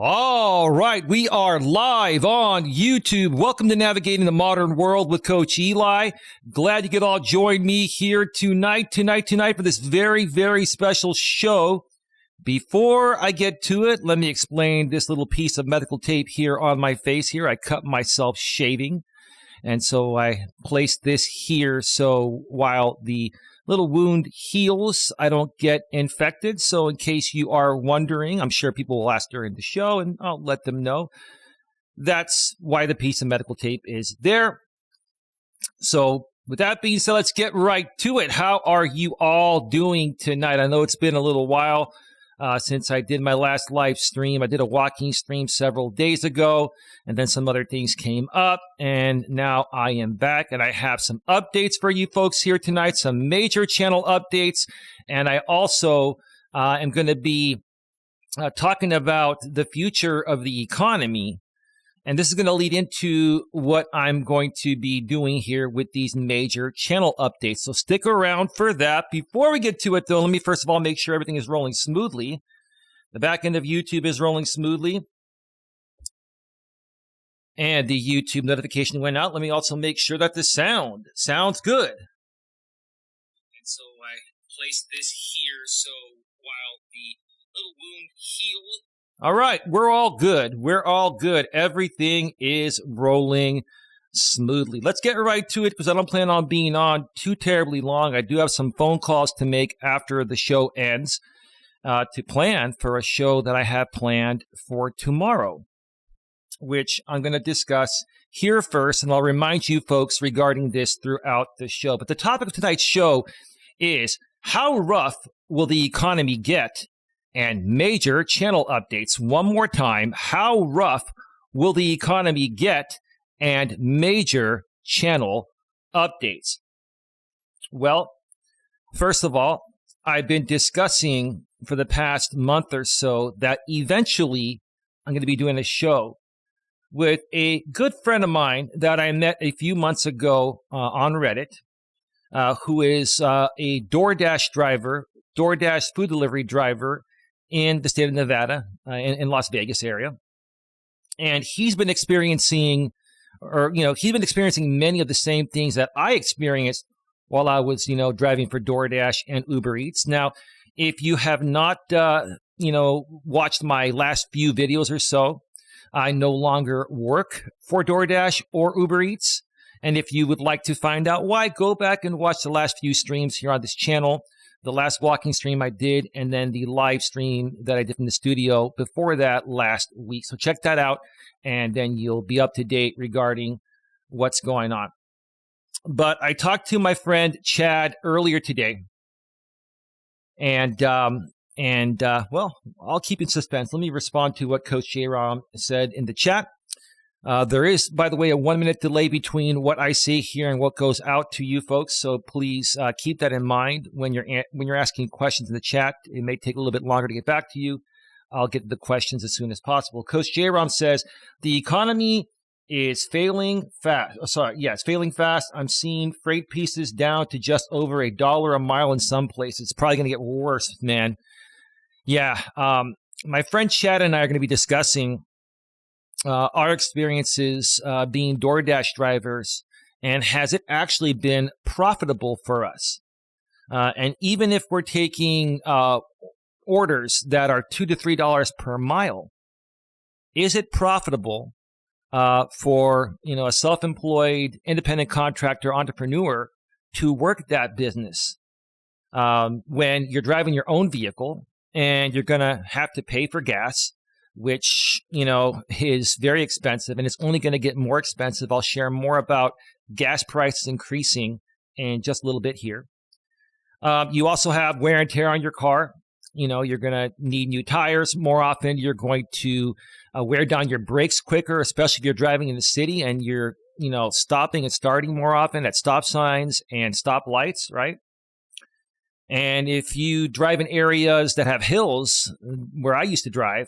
All right, we are live on YouTube. Welcome to Navigating the Modern World with Coach Eli. Glad you could all join me here tonight for this very, very special show. Before I get to it, let me explain this little piece of medical tape here on my face here. I cut myself shaving, and so I placed this here so while the little wound heals, I don't get infected. So in case you are wondering, I'm sure people will ask during the show, and I'll let them know. That's why the piece of medical tape is there. So with that being said, let's get right to it. How are you all doing tonight? I know it's been a little while since I did my last live stream. I did a walking stream several days ago, and then some other things came up, and now I am back, and I have some updates for you folks here tonight, some major channel updates, and I also am going to be talking about the future of the economy, and this is going to lead into what I'm going to be doing here with these major channel updates. So stick around for that. Before we get to it, though, let me first of all make sure everything is rolling smoothly. The back end of YouTube is rolling smoothly. And the YouTube notification went out. Let me also make sure that the sound sounds good. And so I placed this here so while the little wound heals. All right, we're all good. We're all good. Everything is rolling smoothly. Let's get right to it because I don't plan on being on too terribly long. I do have some phone calls to make after the show ends to plan for a show that I have planned for tomorrow, which I'm going to discuss here first, and I'll remind you folks regarding this throughout the show. But the topic of tonight's show is how rough will the economy get? And major channel updates. One more time, how rough will the economy get? And major channel updates. Well, first of all, I've been discussing for the past month or so that eventually I'm going to be doing a show with a good friend of mine that I met a few months ago on Reddit, who is a DoorDash driver, DoorDash food delivery driver, in the state of Nevada, in Las Vegas area. And he's been experiencing, many of the same things that I experienced while I was, driving for DoorDash and Uber Eats. Now, if you have not, watched my last few videos or so, I no longer work for DoorDash or Uber Eats. And if you would like to find out why, go back and watch the last few streams here on this channel. The last walking stream I did, and then the live stream that I did from the studio before that last week. So check that out, and then you'll be up to date regarding what's going on. But I talked to my friend Chad earlier today, and well, I'll keep in suspense. Let me respond to what Coach Eli said in the chat. There is, by the way, a 1-minute delay between what I say here and what goes out to you folks. So please keep that in mind when you're asking questions in the chat. It may take a little bit longer to get back to you. I'll get to the questions as soon as possible. Coach J-Ram says, the economy is failing fast. It's failing fast. I'm seeing freight pieces down to just over $1 a mile in some places. It's probably going to get worse, man. Yeah. My friend Chad and I are going to be discussing our experiences being DoorDash drivers, and has it actually been profitable for us? And even if we're taking orders that are $2 to $3 per mile, is it profitable for a self-employed, independent contractor, entrepreneur to work that business when you're driving your own vehicle and you're going to have to pay for gas, which, is very expensive, and it's only going to get more expensive. I'll share more about gas prices increasing in just a little bit here. You also have wear and tear on your car. You're going to need new tires more often. You're going to wear down your brakes quicker, especially if you're driving in the city and you're, stopping and starting more often at stop signs and stop lights, right? And if you drive in areas that have hills, where I used to drive,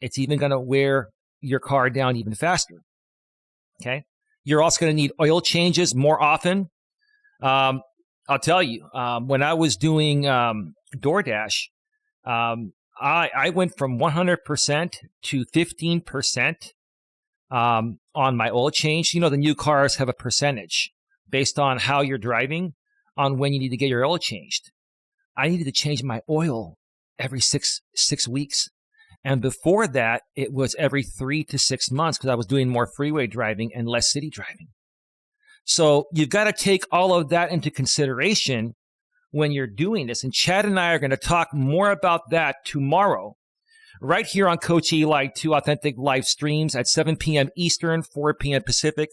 it's even going to wear your car down even faster. Okay. You're also going to need oil changes more often. I'll tell you, when I was doing DoorDash, I went from 100% to 15% on my oil change. You know, the new cars have a percentage based on how you're driving on when you need to get your oil changed. I needed to change my oil every six weeks. And before that, it was every 3 to 6 months because I was doing more freeway driving and less city driving. So you've got to take all of that into consideration when you're doing this. And Chad and I are going to talk more about that tomorrow, right here on Coach Eli 2 Authentic live streams at 7 p.m. Eastern, 4 p.m. Pacific.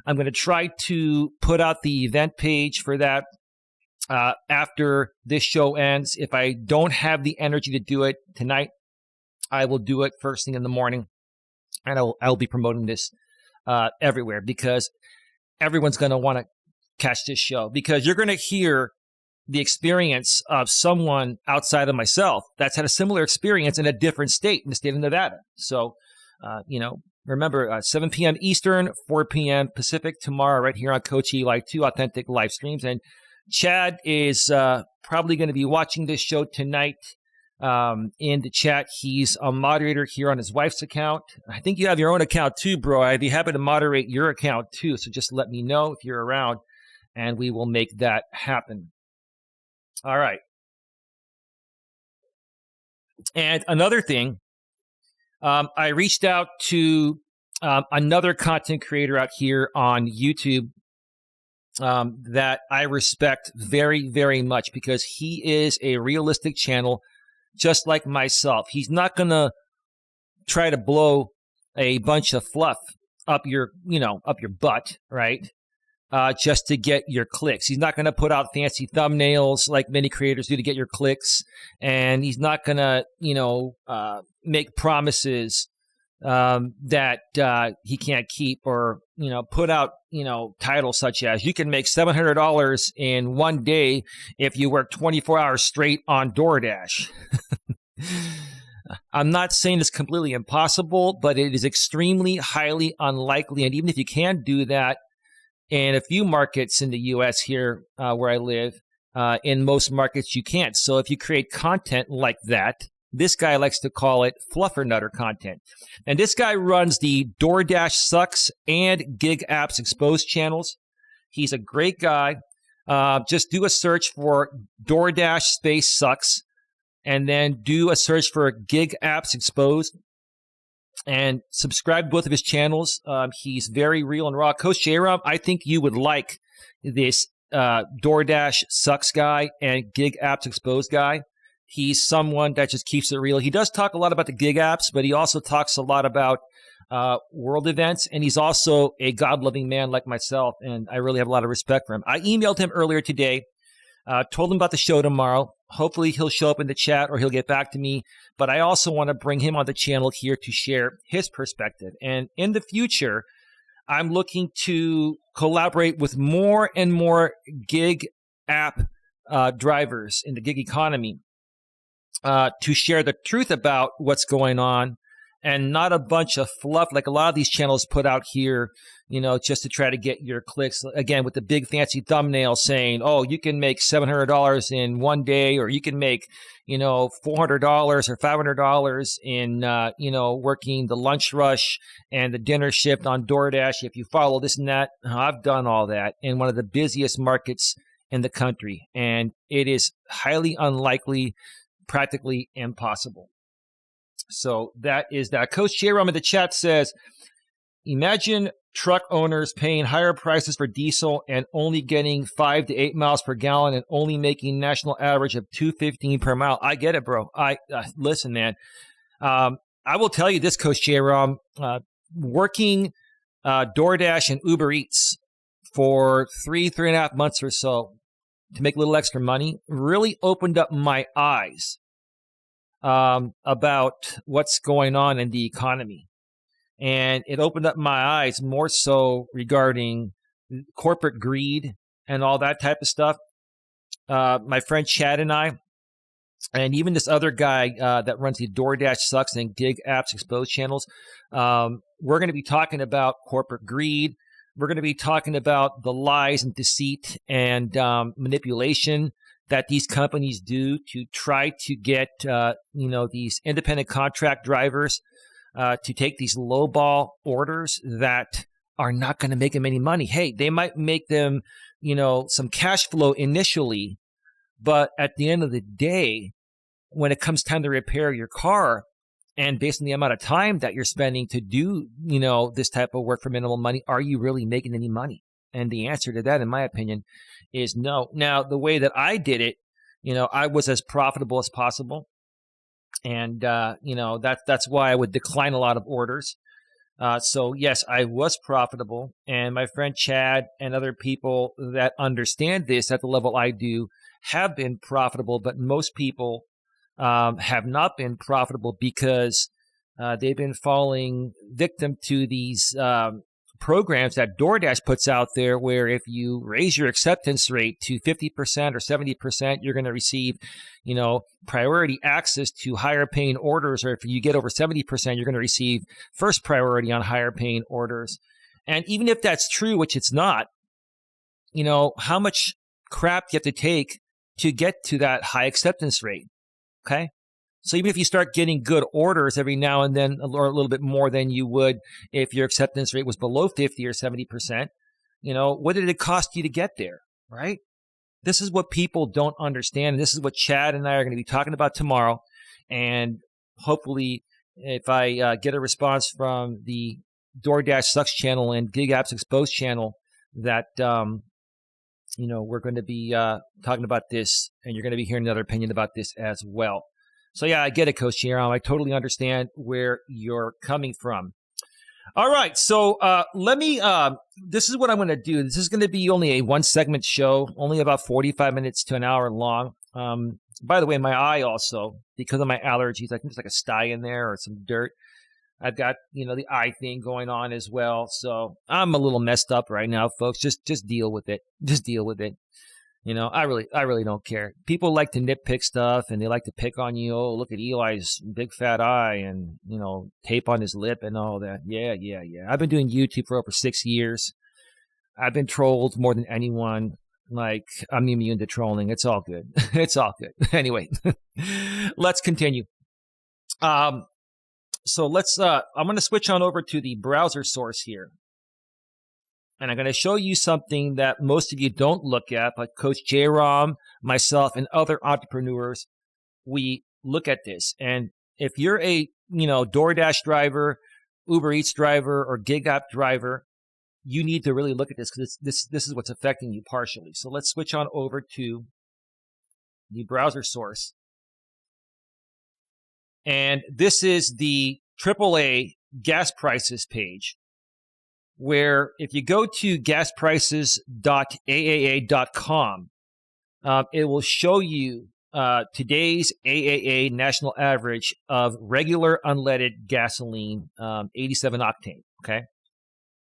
I'm going to try to put out the event page for that after this show ends. If I don't have the energy to do it tonight, I will do it first thing in the morning, and I'll be promoting this everywhere because everyone's going to want to catch this show, because you're going to hear the experience of someone outside of myself that's had a similar experience in a different state, in the state of Nevada. So, remember, 7 p.m. Eastern, 4 p.m. Pacific tomorrow, right here on Coach Eli 2 Authentic live streams. And Chad is probably going to be watching this show tonight. In the chat, he's a moderator here on his wife's account. I think you have your own account too, bro. I'd be happy to moderate your account too. So just let me know if you're around and we will make that happen. All right. And another thing, I reached out to another content creator out here on YouTube that I respect very, very much, because he is a realistic channel just like myself. He's not going to try to blow a bunch of fluff up your butt, right? Just to get your clicks. He's not going to put out fancy thumbnails like many creators do to get your clicks. And he's not going to, make promises that he can't keep, or, put out, titles such as you can make $700 in one day if you work 24 hours straight on DoorDash. I'm not saying it's completely impossible, but it is extremely highly unlikely. And even if you can do that in a few markets in the U.S. here where I live, in most markets you can't. So if you create content like that, this guy likes to call it fluffernutter content. And this guy runs the DoorDash Sucks and Gig Apps Exposed channels. He's a great guy. Just do a search for DoorDash space Sucks, and then do a search for Gig Apps Exposed, and subscribe to both of his channels. He's very real and raw. Coach J-Rom, I think you would like this DoorDash Sucks guy and Gig Apps Exposed guy. He's someone that just keeps it real. He does talk a lot about the gig apps, but he also talks a lot about world events. And he's also a God-loving man like myself, and I really have a lot of respect for him. I emailed him earlier today, told him about the show tomorrow. Hopefully he'll show up in the chat or he'll get back to me. But I also want to bring him on the channel here to share his perspective. And in the future, I'm looking to collaborate with more and more gig app drivers in the gig economy, to share the truth about what's going on, and not a bunch of fluff like a lot of these channels put out here, just to try to get your clicks. Again, with the big fancy thumbnail saying, oh, you can make $700 in one day, or you can make, $400 or $500 in, working the lunch rush and the dinner shift on DoorDash if you follow this and that. I've done all that in one of the busiest markets in the country, and it is highly unlikely, practically impossible. So that is that. Coach J-Rom in the chat says, imagine truck owners paying higher prices for diesel and only getting 5 to 8 miles per gallon and only making national average of $2.15 per mile. I get it, bro. Listen, man. I will tell you this, Coach J-Rom, working DoorDash and Uber Eats for 3.5 months or so to make a little extra money really opened up my eyes about what's going on in the economy. And it opened up my eyes more so regarding corporate greed and all that type of stuff. My friend Chad and I, and even this other guy that runs the DoorDash Sucks and Gig Apps Exposed channels, we're going to be talking about corporate greed. We're going to be talking about the lies and deceit and manipulation that these companies do to try to get, these independent contract drivers to take these lowball orders that are not going to make them any money. Hey, they might make them, some cash flow initially, but at the end of the day, when it comes time to repair your car, and based on the amount of time that you're spending to do, this type of work for minimal money, are you really making any money? And the answer to that, in my opinion, is no. Now, the way that I did it, I was as profitable as possible. And, that's why I would decline a lot of orders. So yes, I was profitable, and my friend Chad and other people that understand this at the level I do have been profitable, but most people have not been profitable because they've been falling victim to these programs that DoorDash puts out there, where if you raise your acceptance rate to 50% or 70%, you're going to receive, priority access to higher paying orders. Or if you get over 70%, you're going to receive first priority on higher paying orders. And even if that's true, which it's not, how much crap do you have to take to get to that high acceptance rate? Okay. So even if you start getting good orders every now and then, or a little bit more than you would if your acceptance rate was below 50 or 70%, what did it cost you to get there, right? This is what people don't understand. And this is what Chad and I are going to be talking about tomorrow. And hopefully, if I get a response from the DoorDash Sucks channel and Gig Apps Exposed channel, that, we're going to be talking about this, and you're going to be hearing another opinion about this as well. So yeah, I get it, Coach Eli. I totally understand where you're coming from. All right, so this is what I'm going to do. This is going to be only a one-segment show, only about 45 minutes to an hour long. By the way, my eye also, because of my allergies, I think there's like a sty in there or some dirt. I've got, the eye thing going on as well. So I'm a little messed up right now, folks. Just deal with it. Just deal with it. I really don't care. People like to nitpick stuff, and they like to pick on you. Oh, look at Eli's big fat eye and, tape on his lip and all that. Yeah. I've been doing YouTube for over 6 years. I've been trolled more than anyone. Like, I'm immune to trolling. It's all good. It's all good. Anyway, let's continue. So I'm going to switch on over to the browser source here. And I'm going to show you something that most of you don't look at, but Coach J-Rom, myself, and other entrepreneurs, we look at this. And if you're a, DoorDash driver, Uber Eats driver, or Gig App driver, you need to really look at this, because this is what's affecting you partially. So let's switch on over to the browser source. And this is the AAA gas prices page, where if you go to gasprices.aaa.com, it will show you today's AAA national average of regular unleaded gasoline, 87 octane, okay?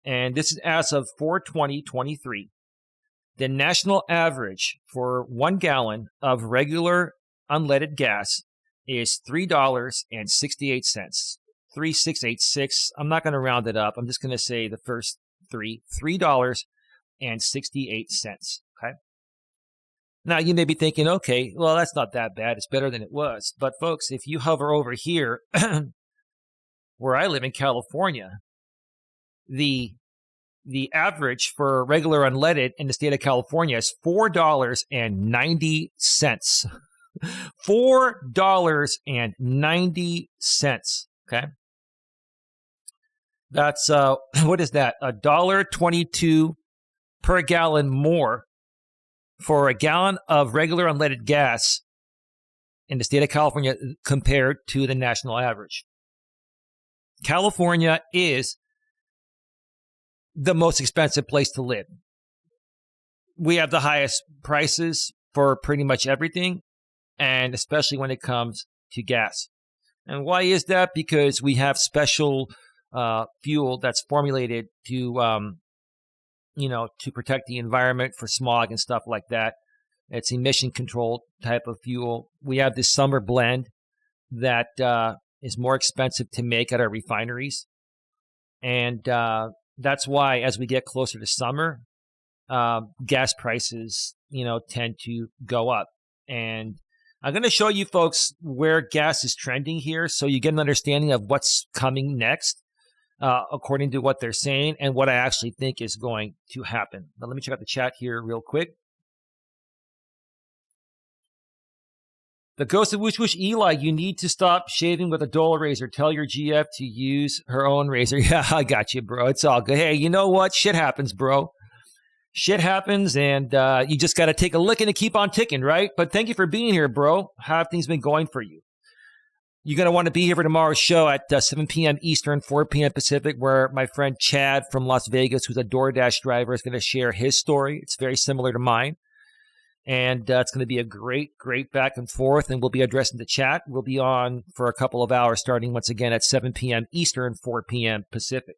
And this is as of 4/20/23. The national average for 1 gallon of regular unleaded gas is $3.68. 3686. I'm not going to round it up. I'm just going to say the first $3.68. Okay. Now you may be thinking, okay, well, that's not that bad. It's better than it was. But folks, if you hover over here, where I live in California, the average for regular unleaded in the state of California is $4.90. $4.90. Okay. That's, what is that? $1.22 per gallon more for a gallon of regular unleaded gas in the state of California compared to the national average. California is the most expensive place to live. We have the highest prices for pretty much everything, and especially when it comes to gas. And why is that? Because we have special fuel that's formulated to, to protect the environment for smog and stuff like that. It's emission controlled type of fuel. We have this summer blend that is more expensive to make at our refineries. And that's why as we get closer to summer, gas prices, tend to go up. And I'm going to show you folks where gas is trending here so you get an understanding of what's coming next, according to what they're saying and what I actually think is going to happen. Now, let me check out the chat here real quick. The Ghost of Whoosh Whoosh, Eli, you need to stop shaving with a dull razor. Tell your GF to use her own razor. Yeah, I got you, bro. It's all good. Hey, you know what? Shit happens, bro. Shit happens, and you just got to take a lick and keep on ticking, right? But thank you for being here, bro. How have things been going for you? You're going to want to be here for tomorrow's show at 7 p.m. Eastern, 4 p.m. Pacific, where my friend Chad from Las Vegas, who's a DoorDash driver, is going to share his story. It's very similar to mine. And it's going to be a great, great back and forth, and we'll be addressing the chat. We'll be on for a couple of hours, starting once again at 7 p.m. Eastern, 4 p.m. Pacific.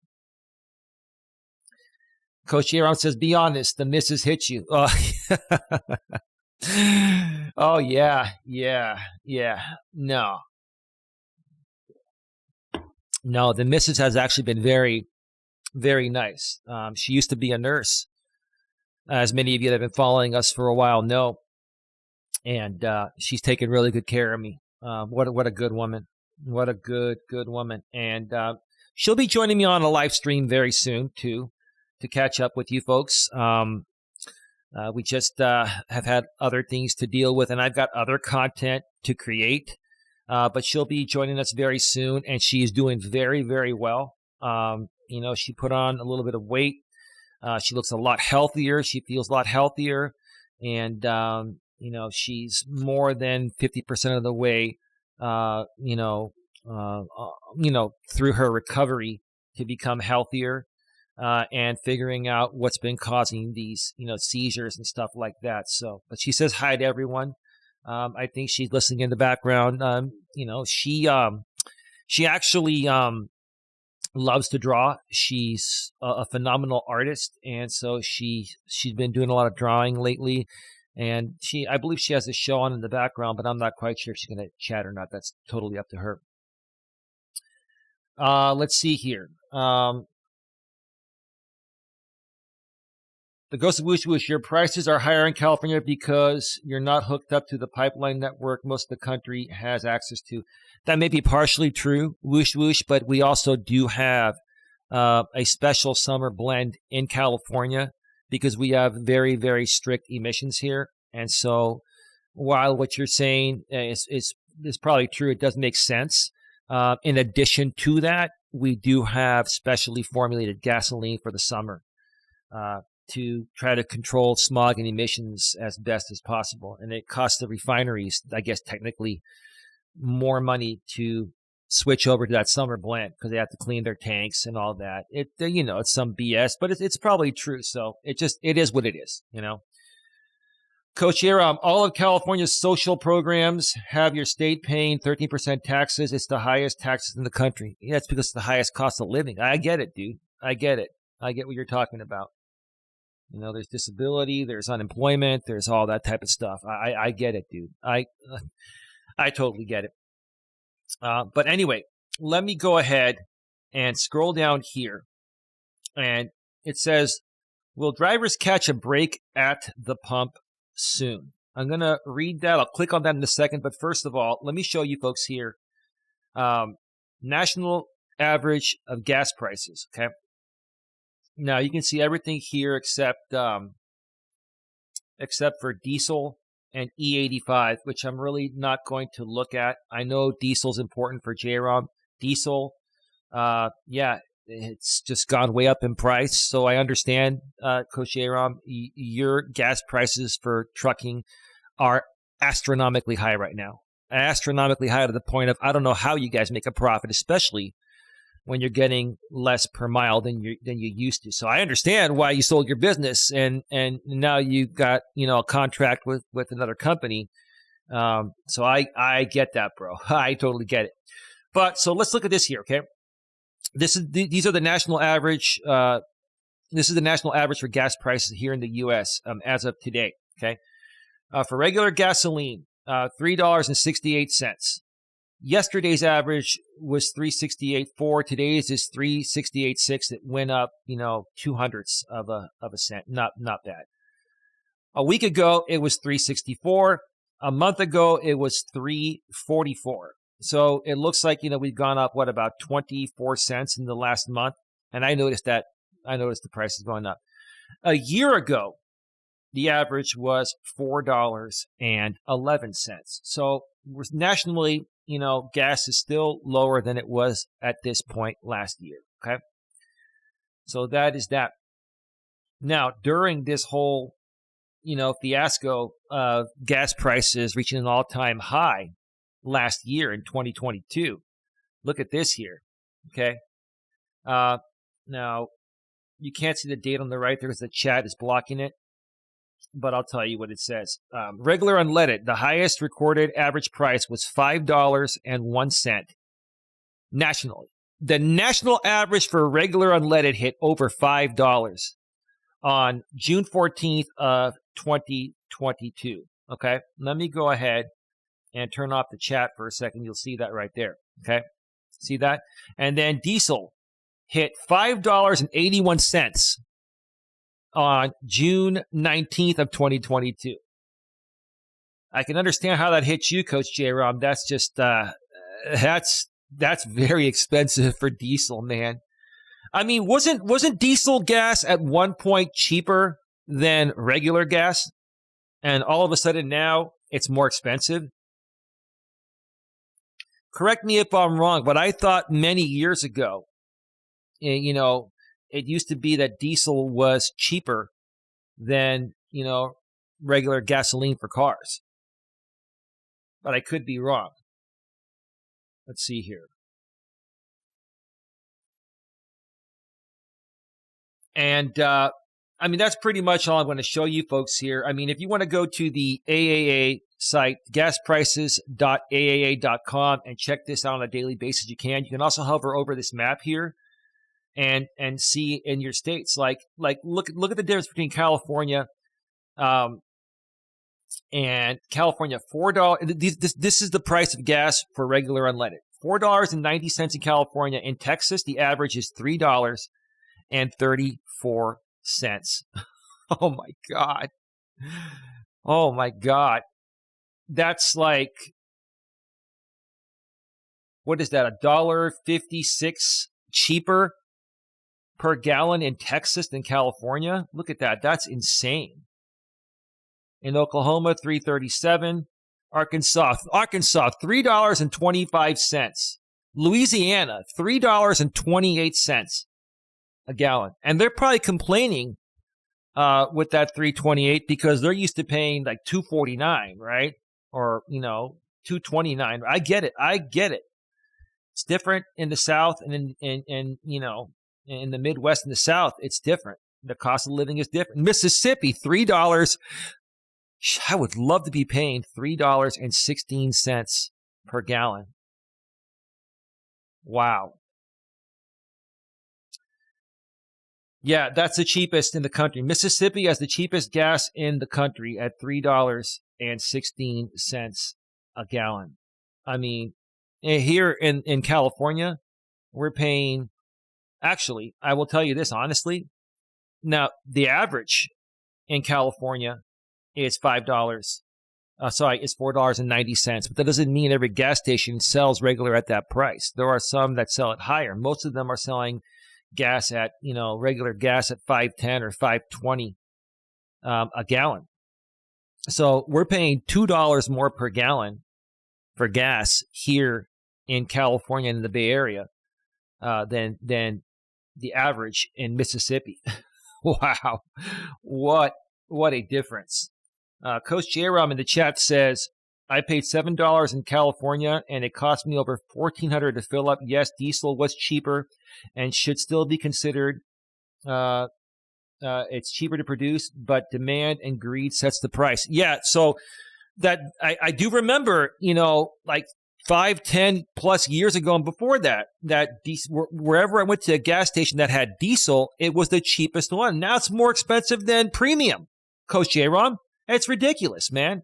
Coach Eli says, be honest, the missus hit you. Oh, oh yeah. No, the missus has actually been very, very nice. She used to be a nurse, as many of you that have been following us for a while know. And she's taken really good care of me. What a good woman. What a good woman. And she'll be joining me on a live stream very soon, too, to catch up with you folks. We just have had other things to deal with, and I've got other content to create. But she'll be joining us very soon, and she is doing very, very well. She put on a little bit of weight. She looks a lot healthier. She feels a lot healthier. And, she's more than 50% of the way, through her recovery to become healthier. And figuring out what's been causing these, seizures and stuff like that. So, but she says hi to everyone. I think she's listening in the background. She actually loves to draw. She's a phenomenal artist, and so she's been doing a lot of drawing lately. And I believe she has a show on in the background, but I'm not quite sure if she's going to chat or not. That's totally up to her. Let's see here. The Ghost of Whoosh Whoosh, your prices are higher in California because you're not hooked up to the pipeline network most of the country has access to. That may be partially true, Whoosh Whoosh, but we also do have a special summer blend in California because we have very, very strict emissions here. And so while what you're saying is probably true, it does make sense. In addition to that, we do have specially formulated gasoline for the summer. To try to control smog and emissions as best as possible. And it costs the refineries, I guess, technically more money to switch over to that summer blend because they have to clean their tanks and all that. It's some BS, but it's probably true. So it is what it is, Coach Eli, all of California's social programs have your state paying 13% taxes. It's the highest taxes in the country. Yeah, it's because it's the highest cost of living. I get it, dude. I get it. I get what you're talking about. There's disability, there's unemployment, there's all that type of stuff. I get it, dude. I totally get it. But anyway, let me go ahead and scroll down here. And it says, will drivers catch a break at the pump soon? I'm going to read that. I'll click on that in a second. But first of all, let me show you folks here. National average of gas prices, okay? Now you can see everything here except for diesel and E85, which I'm really not going to look at. I know diesel's important for JROM. Diesel, it's just gone way up in price. So I understand, Coach JROM, your gas prices for trucking are astronomically high right now. Astronomically high to the point of I don't know how you guys make a profit, especially when you're getting less per mile than you used to. So I understand why you sold your business and now you've got, a contract with another company. So I get that, bro. I totally get it. But so let's look at this here, okay? These are the national average. This is the national average for gas prices here in the U.S. As of today, okay? For regular gasoline, $3.68. Yesterday's average was $3.68.4. Today's is $3.68.6. It went up, 0.02 of a cent. Not bad. A week ago, it was $3.64. A month ago, it was $3.44. So it looks like, we've gone up, about 24 cents in the last month. And I noticed the price is going up. A year ago, the average was $4.11. So nationally, gas is still lower than it was at this point last year. Okay. So that is that. Now, during this whole, fiasco of gas prices reaching an all-time high last year in 2022, look at this here. Okay. Now, you can't see the date on the right there because the chat is blocking it, but I'll tell you what it says. Regular unleaded, the highest recorded average price was $5.01 nationally. The national average for regular unleaded hit over $5 on June 14th of 2022. Okay, let me go ahead and turn off the chat for a second. You'll see that right there. Okay, see that? And then diesel hit $5.81 on June 19th of 2022. I can understand how that hits you, Coach J-Rom. That's just, that's very expensive for diesel, man. I mean, wasn't diesel gas at one point cheaper than regular gas? And all of a sudden now it's more expensive? Correct me if I'm wrong, but I thought many years ago, it used to be that diesel was cheaper than, regular gasoline for cars. But I could be wrong. Let's see here. And, that's pretty much all I'm going to show you folks here. I mean, if you want to go to the AAA site, gasprices.aaa.com, and check this out on a daily basis, you can. You can also hover over this map here and see in your states. Like look at the difference between California and California. $4. This is the price of gas for regular unleaded. $4.90 in California. In Texas, the average is $3.34. Oh my God. Oh my God. That's like, what is that? $1.56 cheaper per gallon in Texas than California? Look at that. That's insane. In Oklahoma, $3.37. Arkansas, $3.25. Louisiana, $3.28 a gallon. And they're probably complaining with that $3.28 because they're used to paying like $2.49, right? Or, $2.29. I get it. It's different in the South and in the Midwest and the South. It's different. The cost of living is different. Mississippi, $3. I would love to be paying $3.16 per gallon. Wow. Yeah, that's the cheapest in the country. Mississippi has the cheapest gas in the country at $3.16 a gallon. I mean, here in California, we're paying, actually, I will tell you this honestly. Now, the average in California is $5. It's $4.90. But that doesn't mean every gas station sells regular at that price. There are some that sell it higher. Most of them are selling gas at, regular gas at $5.10 or $5.20 a gallon. So we're paying $2 more per gallon for gas here in California and in the Bay Area than the average in Mississippi. Wow. What a difference. Coach J-Rom in the chat says, I paid $7 in California and it cost me over $1,400 to fill up. Yes, diesel was cheaper and should still be considered. It's cheaper to produce, but demand and greed sets the price. Yeah, so that I do remember, like 5, 10 plus years ago and before that diesel, wherever I went to a gas station that had diesel, it was the cheapest one. Now it's more expensive than premium. Coach J-Rom, it's ridiculous, man.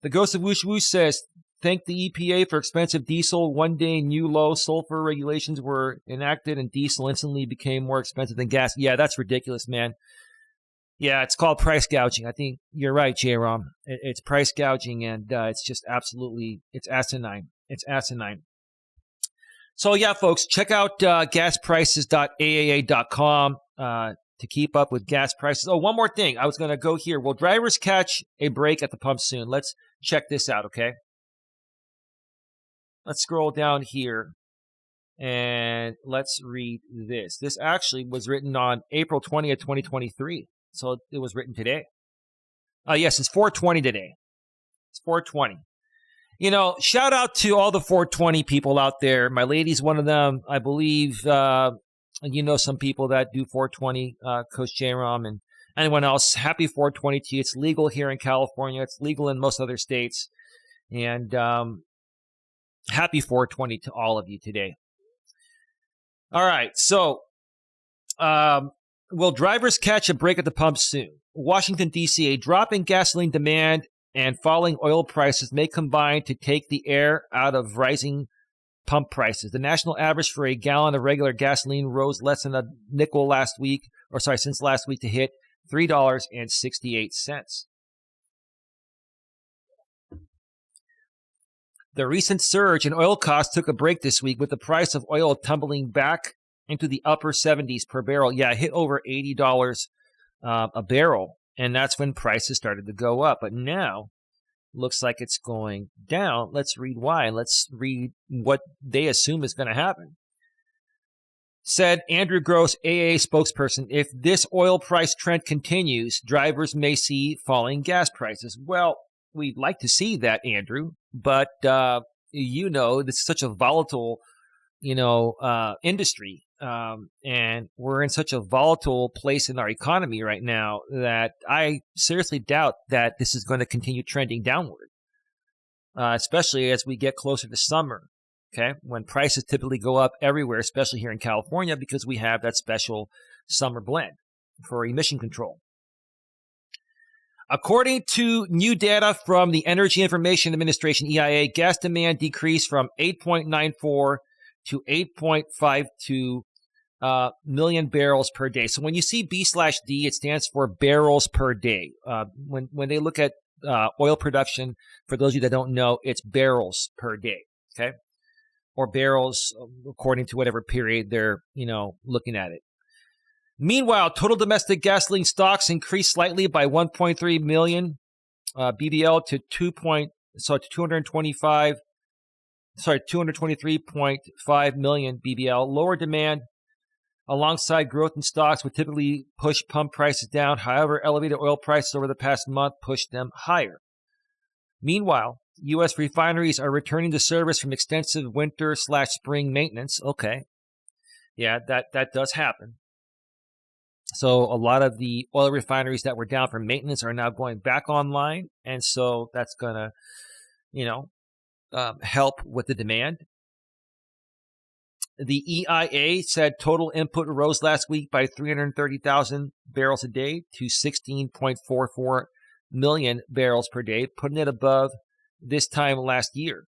The Ghost of Woosh Woosh says, thank the EPA for expensive diesel. One day, new low sulfur regulations were enacted and diesel instantly became more expensive than gas. Yeah, that's ridiculous, man. Yeah, it's called price gouging. I think you're right, J-Rom. It's price gouging, and it's just absolutely, it's asinine. It's asinine. So yeah, folks, check out gasprices.aaa.com to keep up with gas prices. Oh, one more thing. I was going to go here. Will drivers catch a break at the pump soon? Let's check this out, okay? Let's scroll down here and let's read this. This actually was written on April 20th, 2023. So it was written today. Yes, it's 420 today. It's 420. You know, shout out to all the 420 people out there. My lady's one of them. I believe, you know, some people that do 420, Coach J-Rom and anyone else. Happy 420 to you. It's legal here in California. It's legal in most other states. And happy 420 to all of you today. All right. So, will drivers catch a break at the pump soon? Washington, D.C., a drop in gasoline demand and falling oil prices may combine to take the air out of rising pump prices. The national average for a gallon of regular gasoline rose less than a nickel since last week to hit $3.68. The recent surge in oil costs took a break this week with the price of oil tumbling back into the upper 70s per barrel. Yeah, it hit over $80 a barrel, and that's when prices started to go up. But now, looks like it's going down. Let's read why. Let's read what they assume is going to happen. Said Andrew Gross, AAA spokesperson, if this oil price trend continues, drivers may see falling gas prices. Well, we'd like to see that, Andrew, but you know, this is such a volatile, industry. And we're in such a volatile place in our economy right now that I seriously doubt that this is going to continue trending downward, especially as we get closer to summer, okay, when prices typically go up everywhere, especially here in California, because we have that special summer blend for emission control. According to new data from the Energy Information Administration, EIA, gas demand decreased from 8.94 to 8.52 million barrels per day. So when you see B/D, it stands for barrels per day. When they look at oil production, for those of you that don't know, it's barrels per day, okay? Or barrels according to whatever period they're, looking at it. Meanwhile, total domestic gasoline stocks increased slightly by 1.3 million BBL to 223.5 million BBL. Lower demand alongside growth in stocks would typically push pump prices down. However, elevated oil prices over the past month pushed them higher. Meanwhile, U.S. refineries are returning to service from extensive winter/spring maintenance. Okay. Yeah, that does happen. So a lot of the oil refineries that were down for maintenance are now going back online. And so that's going to, help with the demand. The EIA said total input rose last week by 330,000 barrels a day to 16.44 million barrels per day, putting it above this time last year.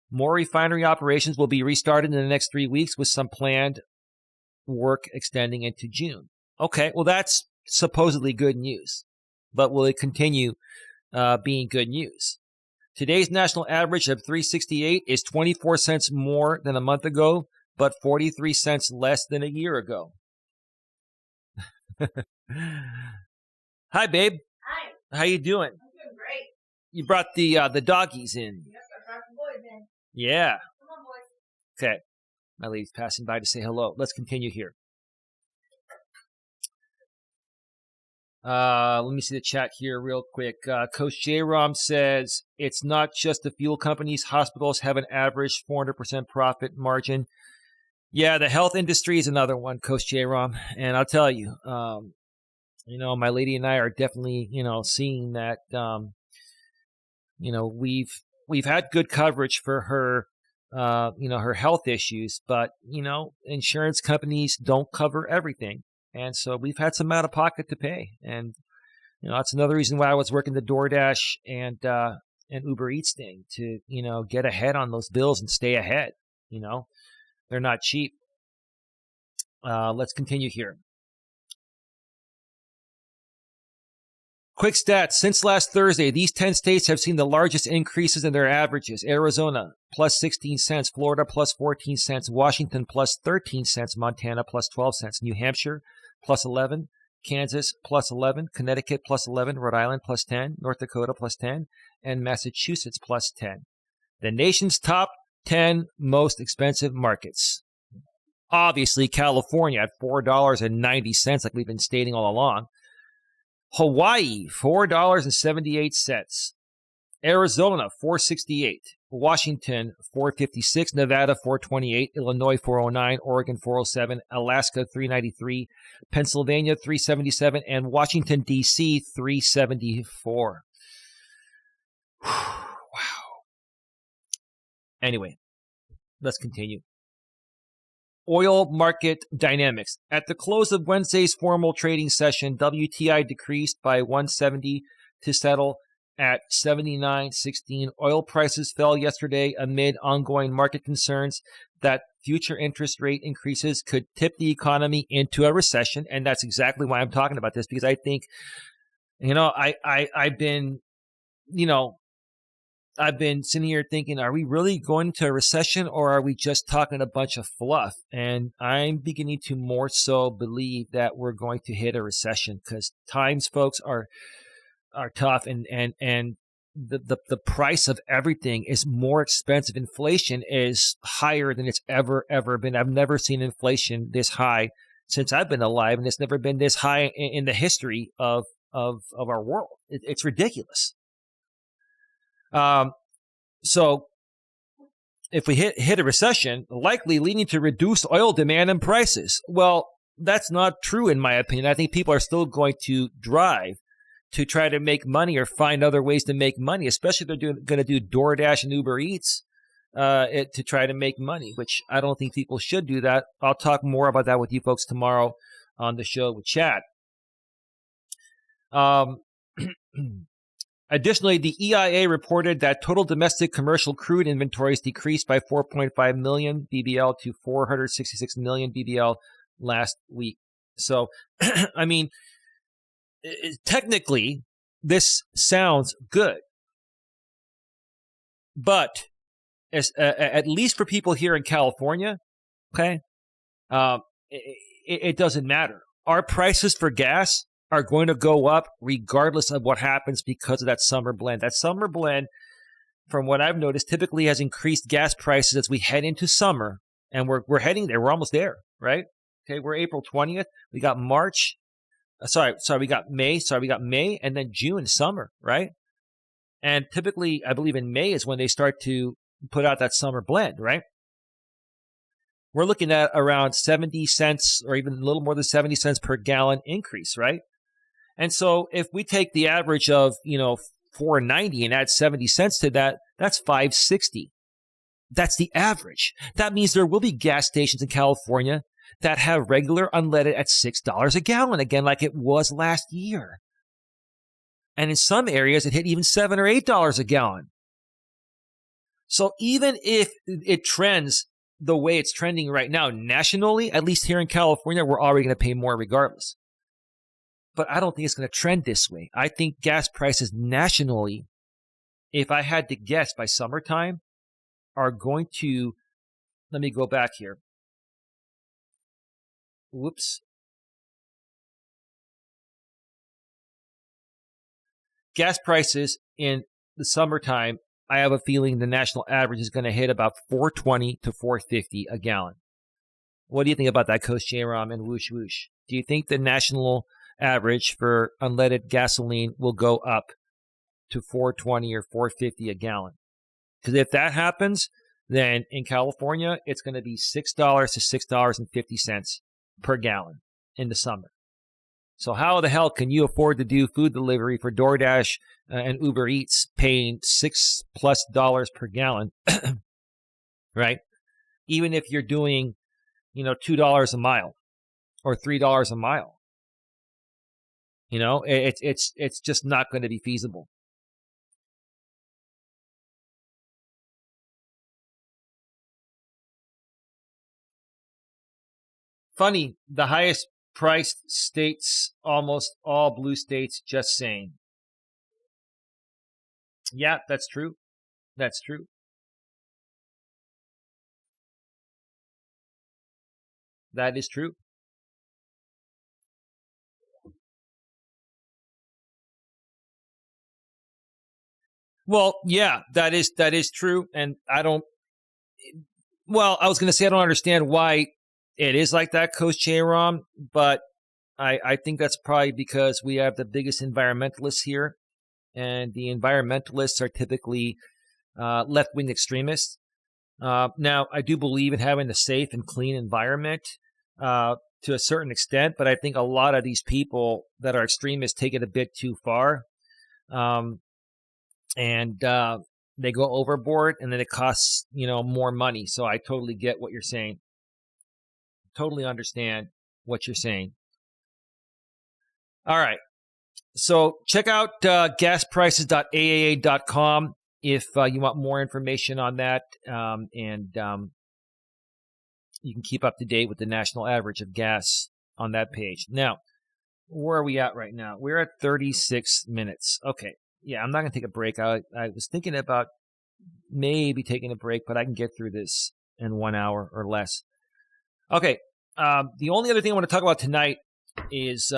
More refinery operations will be restarted in the next 3 weeks with some planned work extending into June. Okay, well, that's supposedly good news, but will it continue being good news? Today's national average of 368 is 24 cents more than a month ago, but 43 cents less than a year ago. Hi, babe. Hi. How you doing? I'm doing great. You brought the doggies in. Yep, I brought the boys in. Yeah. Come on, boys. Okay. My lady's passing by to say hello. Let's continue here. Let me see the chat here real quick. Coach J-Rom says, it's not just the fuel companies. Hospitals have an average 400% profit margin. Yeah, the health industry is another one, Coach J-Rom. And I'll tell you, my lady and I are definitely, seeing that, we've had good coverage for her, her health issues, but, insurance companies don't cover everything. And so we've had some out of pocket to pay. And, that's another reason why I was working the DoorDash and Uber Eats thing to, get ahead on those bills and stay ahead. They're not cheap. Let's continue here. Quick stats. Since last Thursday, these 10 states have seen the largest increases in their averages. Arizona, plus 16 cents. Florida, plus 14 cents. Washington, plus 13 cents. Montana, plus 12 cents. New Hampshire, plus 11. Kansas, plus 11. Connecticut, plus 11. Rhode Island, plus 10. North Dakota, plus 10. And Massachusetts, plus 10. The nation's top 10 most expensive markets. Obviously, California at $4.90, like we've been stating all along. Hawaii, $4.78. Arizona, $4.68. Washington, $4.56. Nevada, $4.28. Illinois, $4.09. Oregon, $4.07. Alaska, $3.93. Pennsylvania, $3.77. And Washington, D.C., $3.74. Wow. Anyway, let's continue. Oil market dynamics. At the close of Wednesday's formal trading session, WTI decreased by 170 to settle at 79.16. Oil prices fell yesterday amid ongoing market concerns that future interest rate increases could tip the economy into a recession. And that's exactly why I'm talking about this, because I think, I've been sitting here thinking, are we really going to a recession, or are we just talking a bunch of fluff? And I'm beginning to more so believe that we're going to hit a recession, because times, folks, are tough, and the price of everything is more expensive. Inflation is higher than it's ever been. I've never seen inflation this high since I've been alive, and it's never been this high in the history of our world. It's ridiculous. So if we hit a recession, likely leading to reduced oil demand and prices. Well, that's not true in my opinion. I think people are still going to drive to try to make money or find other ways to make money, especially if they're going to do DoorDash and Uber Eats to try to make money, which I don't think people should do that. I'll talk more about that with you folks tomorrow on the show with Chad. Additionally, the EIA reported that total domestic commercial crude inventories decreased by 4.5 million BBL to 466 million BBL last week. So, I mean, technically, this sounds good. But at least for people here in California, okay, it doesn't matter. Our prices for gas are going to go up regardless of what happens because of that summer blend. That summer blend, from what I've noticed, typically has increased gas prices as we head into summer, and we're heading there. We're almost there, right? Okay, we're April 20th. We got March. We got May. We got May, and then June, summer, right? And typically, I believe in May is when they start to put out that summer blend, right? We're looking at around 70 cents or even a little more than 70 cents per gallon increase, right? And so if we take the average of, $4.90 and add 70 cents to that, that's $5.60. That's the average. That means there will be gas stations in California that have regular unleaded at $6 a gallon, again, like it was last year. And in some areas, it hit even $7 or $8 a gallon. So even if it trends the way it's trending right now nationally, at least here in California, we're already going to pay more regardless. But I don't think it's going to trend this way. I think gas prices nationally, if I had to guess by summertime, are going to, let me go back here. Whoops. Gas prices in the summertime, I have a feeling the national average is going to hit about $4.20 to $4.50 a gallon. What do you think about that, Coach J-Ram and Whoosh Whoosh? Do you think the national average for unleaded gasoline will go up to $4.20 or $4.50 a gallon? Because if that happens, then in California, it's going to be $6 to $6.50 per gallon in the summer. So how the hell can you afford to do food delivery for DoorDash and Uber Eats paying $6+ per gallon, right? Even if you're doing, $2 a mile or $3 a mile. It's just not going to be feasible. Funny, the highest priced states, almost all blue states, just saying. Yeah, that's true. That's true. That is true. Well, yeah, that is true. And I don't. Well, I was going to say I don't understand why it is like that, Coach J-Rom, but I think that's probably because we have the biggest environmentalists here, and the environmentalists are typically left-wing extremists. Now, I do believe in having a safe and clean environment to a certain extent, but I think a lot of these people that are extremists take it a bit too far, um, and they go overboard, and then it costs more money. So I totally get what you're saying. Totally understand what you're saying. All right. So check out gasprices.aaa.com if you want more information on that, and you can keep up to date with the national average of gas on that page. Now, where are we at right now? We're at 36 minutes. Okay. Yeah, I'm not going to take a break. I was thinking about maybe taking a break, but I can get through this in 1 hour or less. Okay. The only other thing I want to talk about tonight is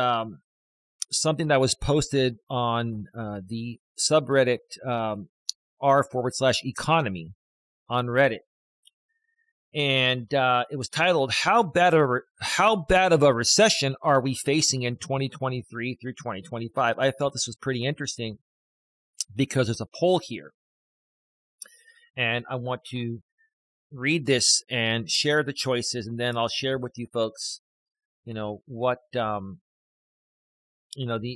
something that was posted on the subreddit r/economy on Reddit. And it was titled, How bad of a recession are we facing in 2023 through 2025? I felt this was pretty interesting because there's a poll here. And I want to read this and share the choices, and then I'll share with you folks, what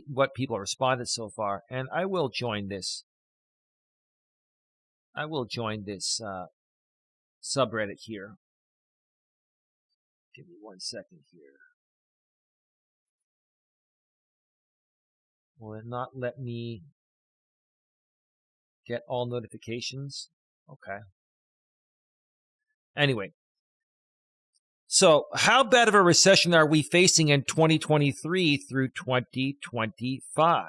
what people have responded so far. And I will join this. Subreddit here. Give me 1 second here. Will it not let me get all notifications? Okay. Anyway, so how bad of a recession are we facing in 2023 through 2025?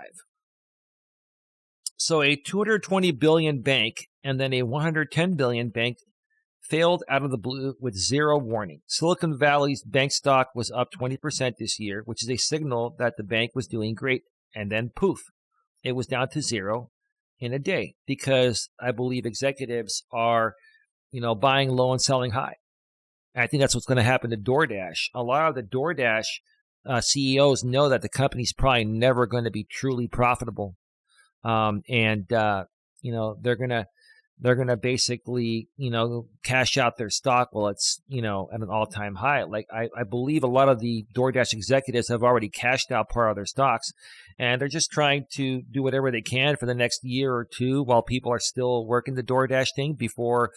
So a 220 billion bank and then a 110 billion bank failed out of the blue with zero warning. Silicon Valley's bank stock was up 20% this year, which is a signal that the bank was doing great. And then poof, it was down to zero in a day because I believe executives are, buying low and selling high. And I think that's what's going to happen to DoorDash. A lot of the DoorDash CEOs know that the company's probably never going to be truly profitable. They're gonna basically, cash out their stock while it's, at an all-time high. Like I believe a lot of the DoorDash executives have already cashed out part of their stocks, and they're just trying to do whatever they can for the next year or two while people are still working the DoorDash thing before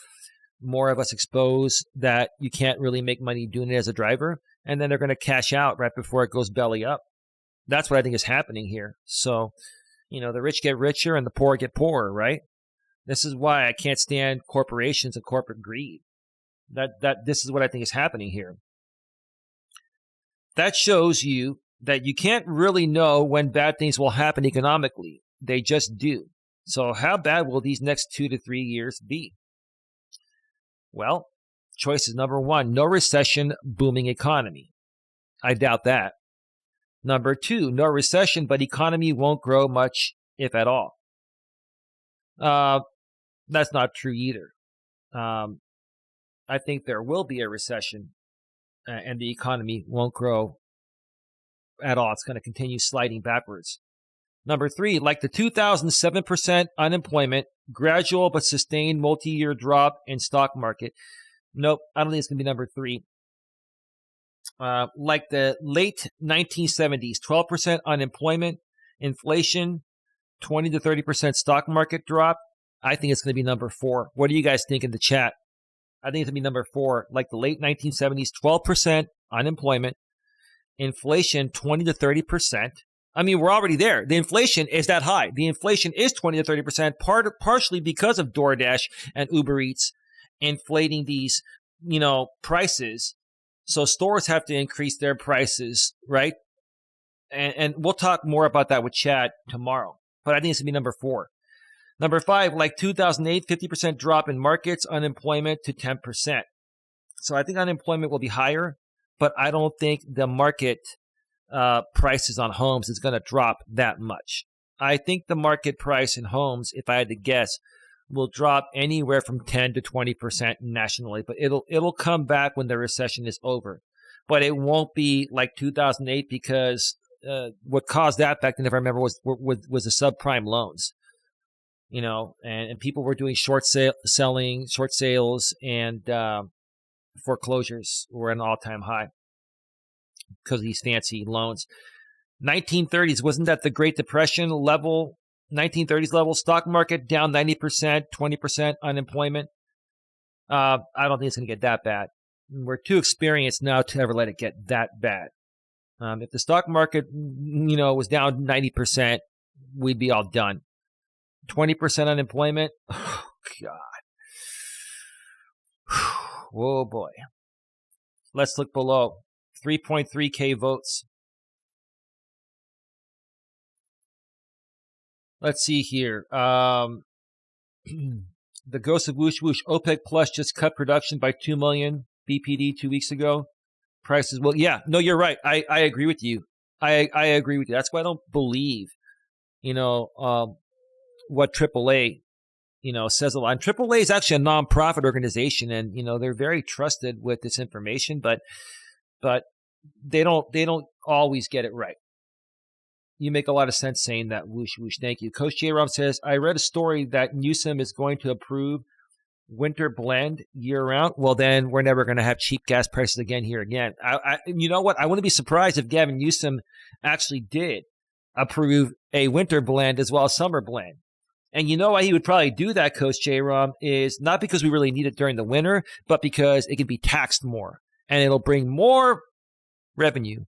more of us expose that you can't really make money doing it as a driver, and then they're going to cash out right before it goes belly up. That's what I think is happening here. So, the rich get richer and the poor get poorer, right? This is why I can't stand corporations and corporate greed. This is what I think is happening here. That shows you that you can't really know when bad things will happen economically. They just do. So how bad will these next 2 to 3 years be? Well, choice is number 1, no recession, booming economy. I doubt that. Number 2, no recession, but economy won't grow much, if at all. That's not true either. I think there will be a recession and the economy won't grow at all. It's going to continue sliding backwards. Number 3, like the 2007% unemployment, gradual but sustained multi-year drop in stock market. Nope, I don't think it's going to be number 3. Like the late 1970s, 12% unemployment, inflation, 20 to 30% stock market drop. I think it's going to be number 4. What do you guys think in the chat? I think it's going to be number 4. Like the late 1970s, 12% unemployment, inflation 20 to 30%. I mean, we're already there. The inflation is that high. The inflation is 20 to 30%, partially because of DoorDash and Uber Eats inflating these, prices. So stores have to increase their prices, right? And we'll talk more about that with Chad tomorrow. But I think it's going to be number 4. Number 5, like 2008, 50% drop in markets, unemployment to 10%. So I think unemployment will be higher, but I don't think the market prices on homes is going to drop that much. I think the market price in homes, if I had to guess, will drop anywhere from 10 to 20% nationally, but it'll come back when the recession is over. But it won't be like 2008 because what caused that back then, if I remember, was the subprime loans. And people were doing short sales, and foreclosures were at an all-time high because of these fancy loans. 1930s, wasn't that the Great Depression level? 1930s level, stock market down 90%, 20% unemployment. I don't think it's going to get that bad. We're too experienced now to ever let it get that bad. If the stock market, was down 90%, we'd be all done. 20% unemployment. Oh, God. Whoa, boy. Let's look below. 3.3K votes. Let's see here. The Ghost of Whoosh Whoosh. OPEC Plus just cut production by 2 million BPD 2 weeks ago. Prices, well, yeah. No, you're right. I agree with you. I agree with you. That's why I don't believe, what AAA, says a lot. And AAA is actually a nonprofit organization, and they're very trusted with this information, but they don't always get it right. You make a lot of sense saying that. Whoosh whoosh. Thank you. Coach J. Rom says, I read a story that Newsom is going to approve winter blend year round. Well, then we're never going to have cheap gas prices again here again. You know what? I wouldn't be surprised if Gavin Newsom actually did approve a winter blend as well as summer blend. And you know why he would probably do that, Coach J-Rom, is not because we really need it during the winter, but because it can be taxed more. And it'll bring more revenue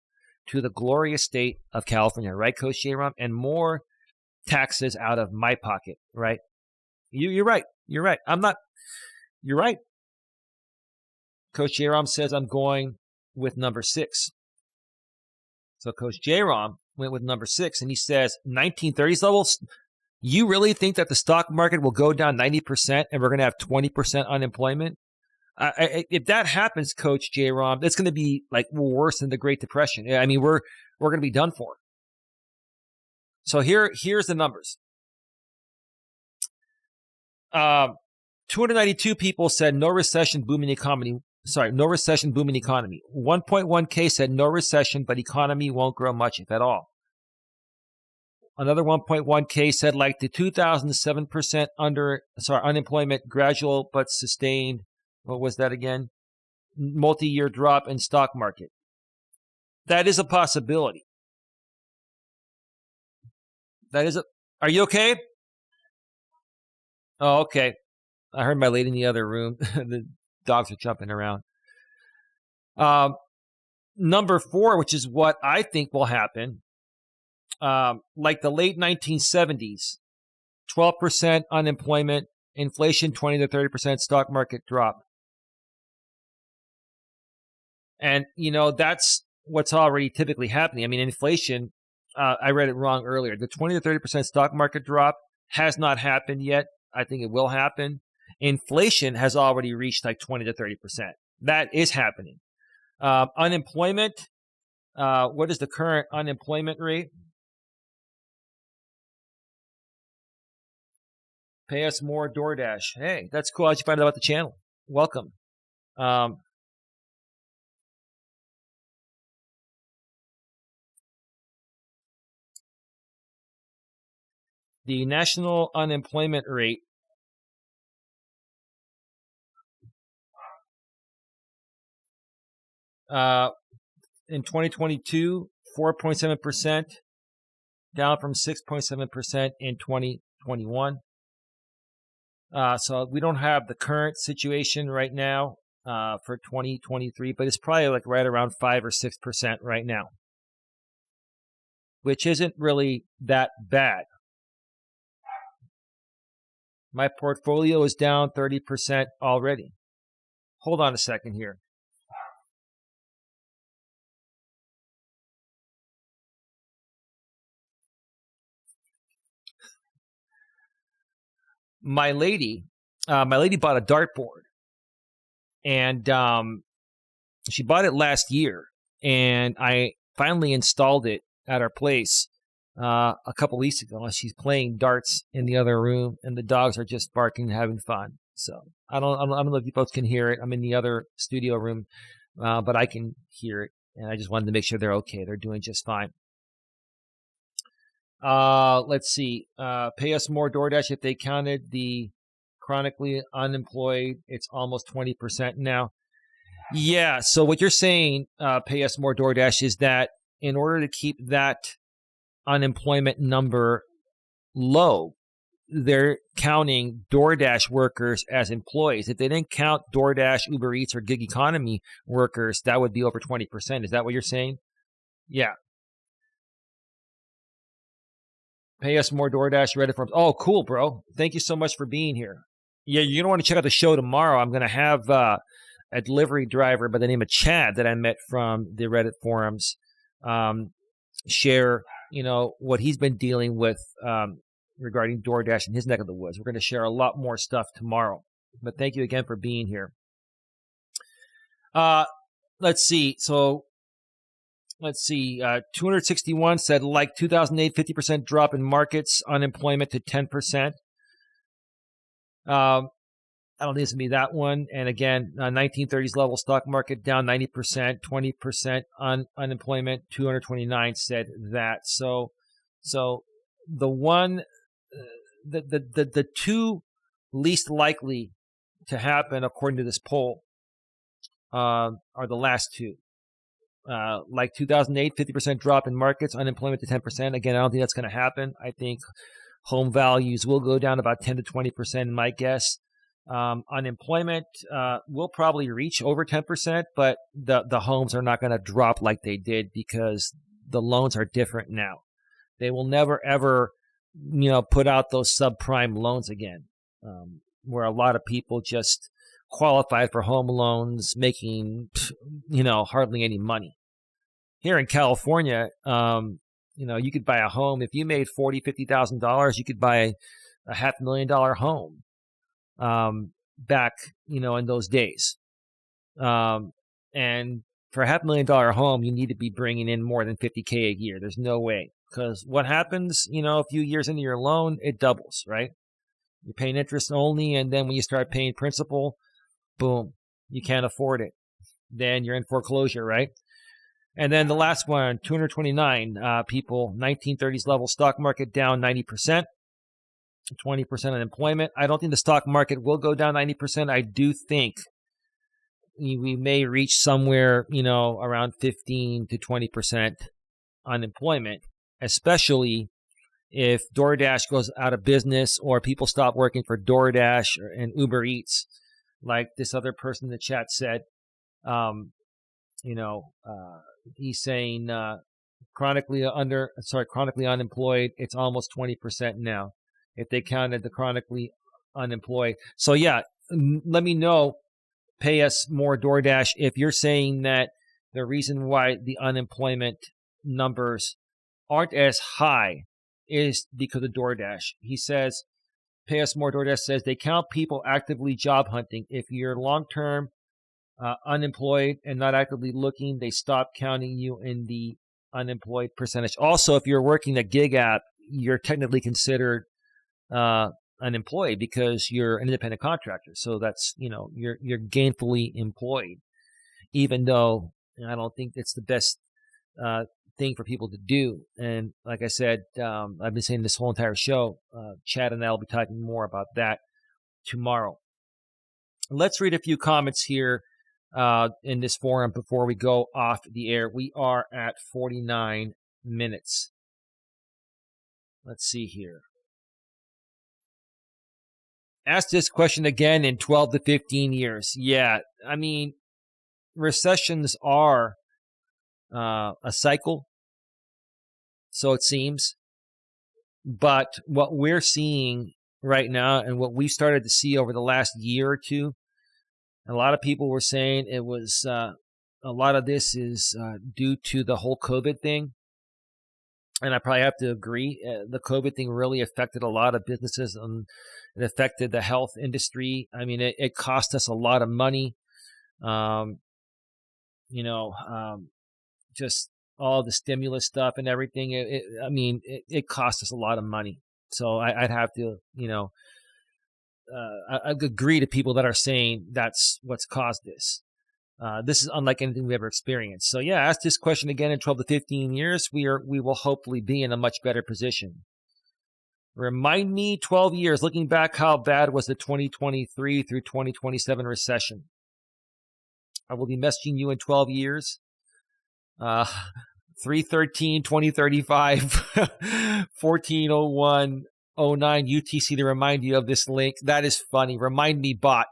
to the glorious state of California, right, Coach J-Rom? And more taxes out of my pocket, right? You're right. You're right. You're right. Coach J-Rom says I'm going with number 6. So Coach J-Rom went with number 6, and he says 1930s levels. You really think that the stock market will go down 90% and we're going to have 20% unemployment? If that happens, Coach J-Rom, it's going to be like worse than the Great Depression. I mean, we're going to be done for. So here's the numbers. 292 people said no recession, booming economy. Sorry, no recession, booming economy. 1.1K said no recession, but economy won't grow much, if at all. Another 1.1K said like the 2007% unemployment, gradual but sustained. What was that again? Multi-year drop in stock market. That is a possibility. Are you okay? Oh, okay. I heard my lady in the other room. The dogs are jumping around. Number 4, which is what I think will happen, like the late 1970s, 12% unemployment, inflation 20 to 30%, stock market drop. And, that's what's already typically happening. I mean, inflation, I read it wrong earlier. The 20 to 30% stock market drop has not happened yet. I think it will happen. Inflation has already reached like 20 to 30%. That is happening. Unemployment, what is the current unemployment rate? Pay us more, DoorDash. Hey, that's cool. How'd you find out about the channel? Welcome. The national unemployment rate in 2022, 4.7%, down from 6.7% in 2021. So we don't have the current situation right now for 2023, but it's probably like right around 5 or 6% right now, which isn't really that bad. My portfolio is down 30% already. Hold on a second here. my lady bought a dartboard, and she bought it last year, and I finally installed it at our place a couple weeks ago. She's playing darts in the other room, and the dogs are just barking and having fun. So I don't know if you folks can hear it. I'm in the other studio room, but I can hear it, and I just wanted to make sure they're okay. They're doing just fine. Let's see. Pay us more DoorDash. If they counted the chronically unemployed, it's almost 20% now. Yeah. So what you're saying, pay us more DoorDash, is that in order to keep that unemployment number low, they're counting DoorDash workers as employees. If they didn't count DoorDash, Uber Eats, or gig economy workers, that would be over 20%. Is that what you're saying? Yeah. Pay us more DoorDash, Reddit forums. Oh, cool, bro. Thank you so much for being here. Yeah, you're going to want to check out the show tomorrow. I'm going to have a delivery driver by the name of Chad that I met from the Reddit forums share, what he's been dealing with regarding DoorDash in his neck of the woods. We're going to share a lot more stuff tomorrow. But thank you again for being here. Let's see. 261 said, like 2008, 50% drop in markets, unemployment to 10%. I don't think it's going to be that one. And again, 1930s level stock market down 90%, 20% unemployment, 229 said that. So the one, the two least likely to happen, according to this poll, are the last two. Like 2008, 50% drop in markets, unemployment to 10%. Again, I don't think that's going to happen. I think home values will go down about 10 to 20%, in my guess. Unemployment will probably reach over 10%, but the homes are not going to drop like they did because the loans are different now. They will never, ever, put out those subprime loans again, where a lot of people just qualified for home loans making, hardly any money. Here in California, you could buy a home. If you made $40,000, $50,000, you could buy a $500,000 home back, in those days. And for a $500,000 home, you need to be bringing in more than $50K a year. There's no way. Because what happens, a few years into your loan, it doubles, right? You're paying interest only, and then when you start paying principal, boom, you can't afford it. Then you're in foreclosure, right? And then the last one, 229 people, 1930s level stock market down 90%, 20% unemployment. I don't think the stock market will go down 90%. I do think we may reach somewhere, around 15 to 20% unemployment, especially if DoorDash goes out of business or people stop working for DoorDash and Uber Eats, like this other person in the chat said. He's saying chronically unemployed, it's almost 20% now if they counted the chronically unemployed. So yeah, let me know, pay us more DoorDash, if you're saying that the reason why the unemployment numbers aren't as high is because of DoorDash. He says, pay us more DoorDash says they count people actively job hunting. If you're long-term unemployed and not actively looking, they stop counting you in the unemployed percentage. Also, if you're working a gig app, you're technically considered unemployed because you're an independent contractor. So that's, you're gainfully employed, even though I don't think it's the best thing for people to do. And like I said, I've been saying this whole entire show, Chad and I will be talking more about that tomorrow. Let's read a few comments here in this forum before we go off the air. We are at 49 minutes. Let's see here. Ask this question again in 12 to 15 years. Yeah, I mean, recessions are a cycle, so it seems. But what we're seeing right now and what we started to see over the last year or two, a lot of people were saying it was a lot of this is due to the whole COVID thing. And I probably have to agree. The COVID thing really affected a lot of businesses, and it affected the health industry. I mean, it cost us a lot of money. Um, you know, just all the stimulus stuff and everything. It cost us a lot of money. So I'd have to, I agree to people that are saying that's what's caused this. This is unlike anything we've ever experienced. So yeah, ask this question again in 12 to 15 years. We will hopefully be in a much better position. Remind me 12 years, looking back, how bad was the 2023 through 2027 recession? I will be messaging you in 12 years. 3/13, 2035, 14/01, 09 UTC to remind you of this link. That is funny. Remind me bot.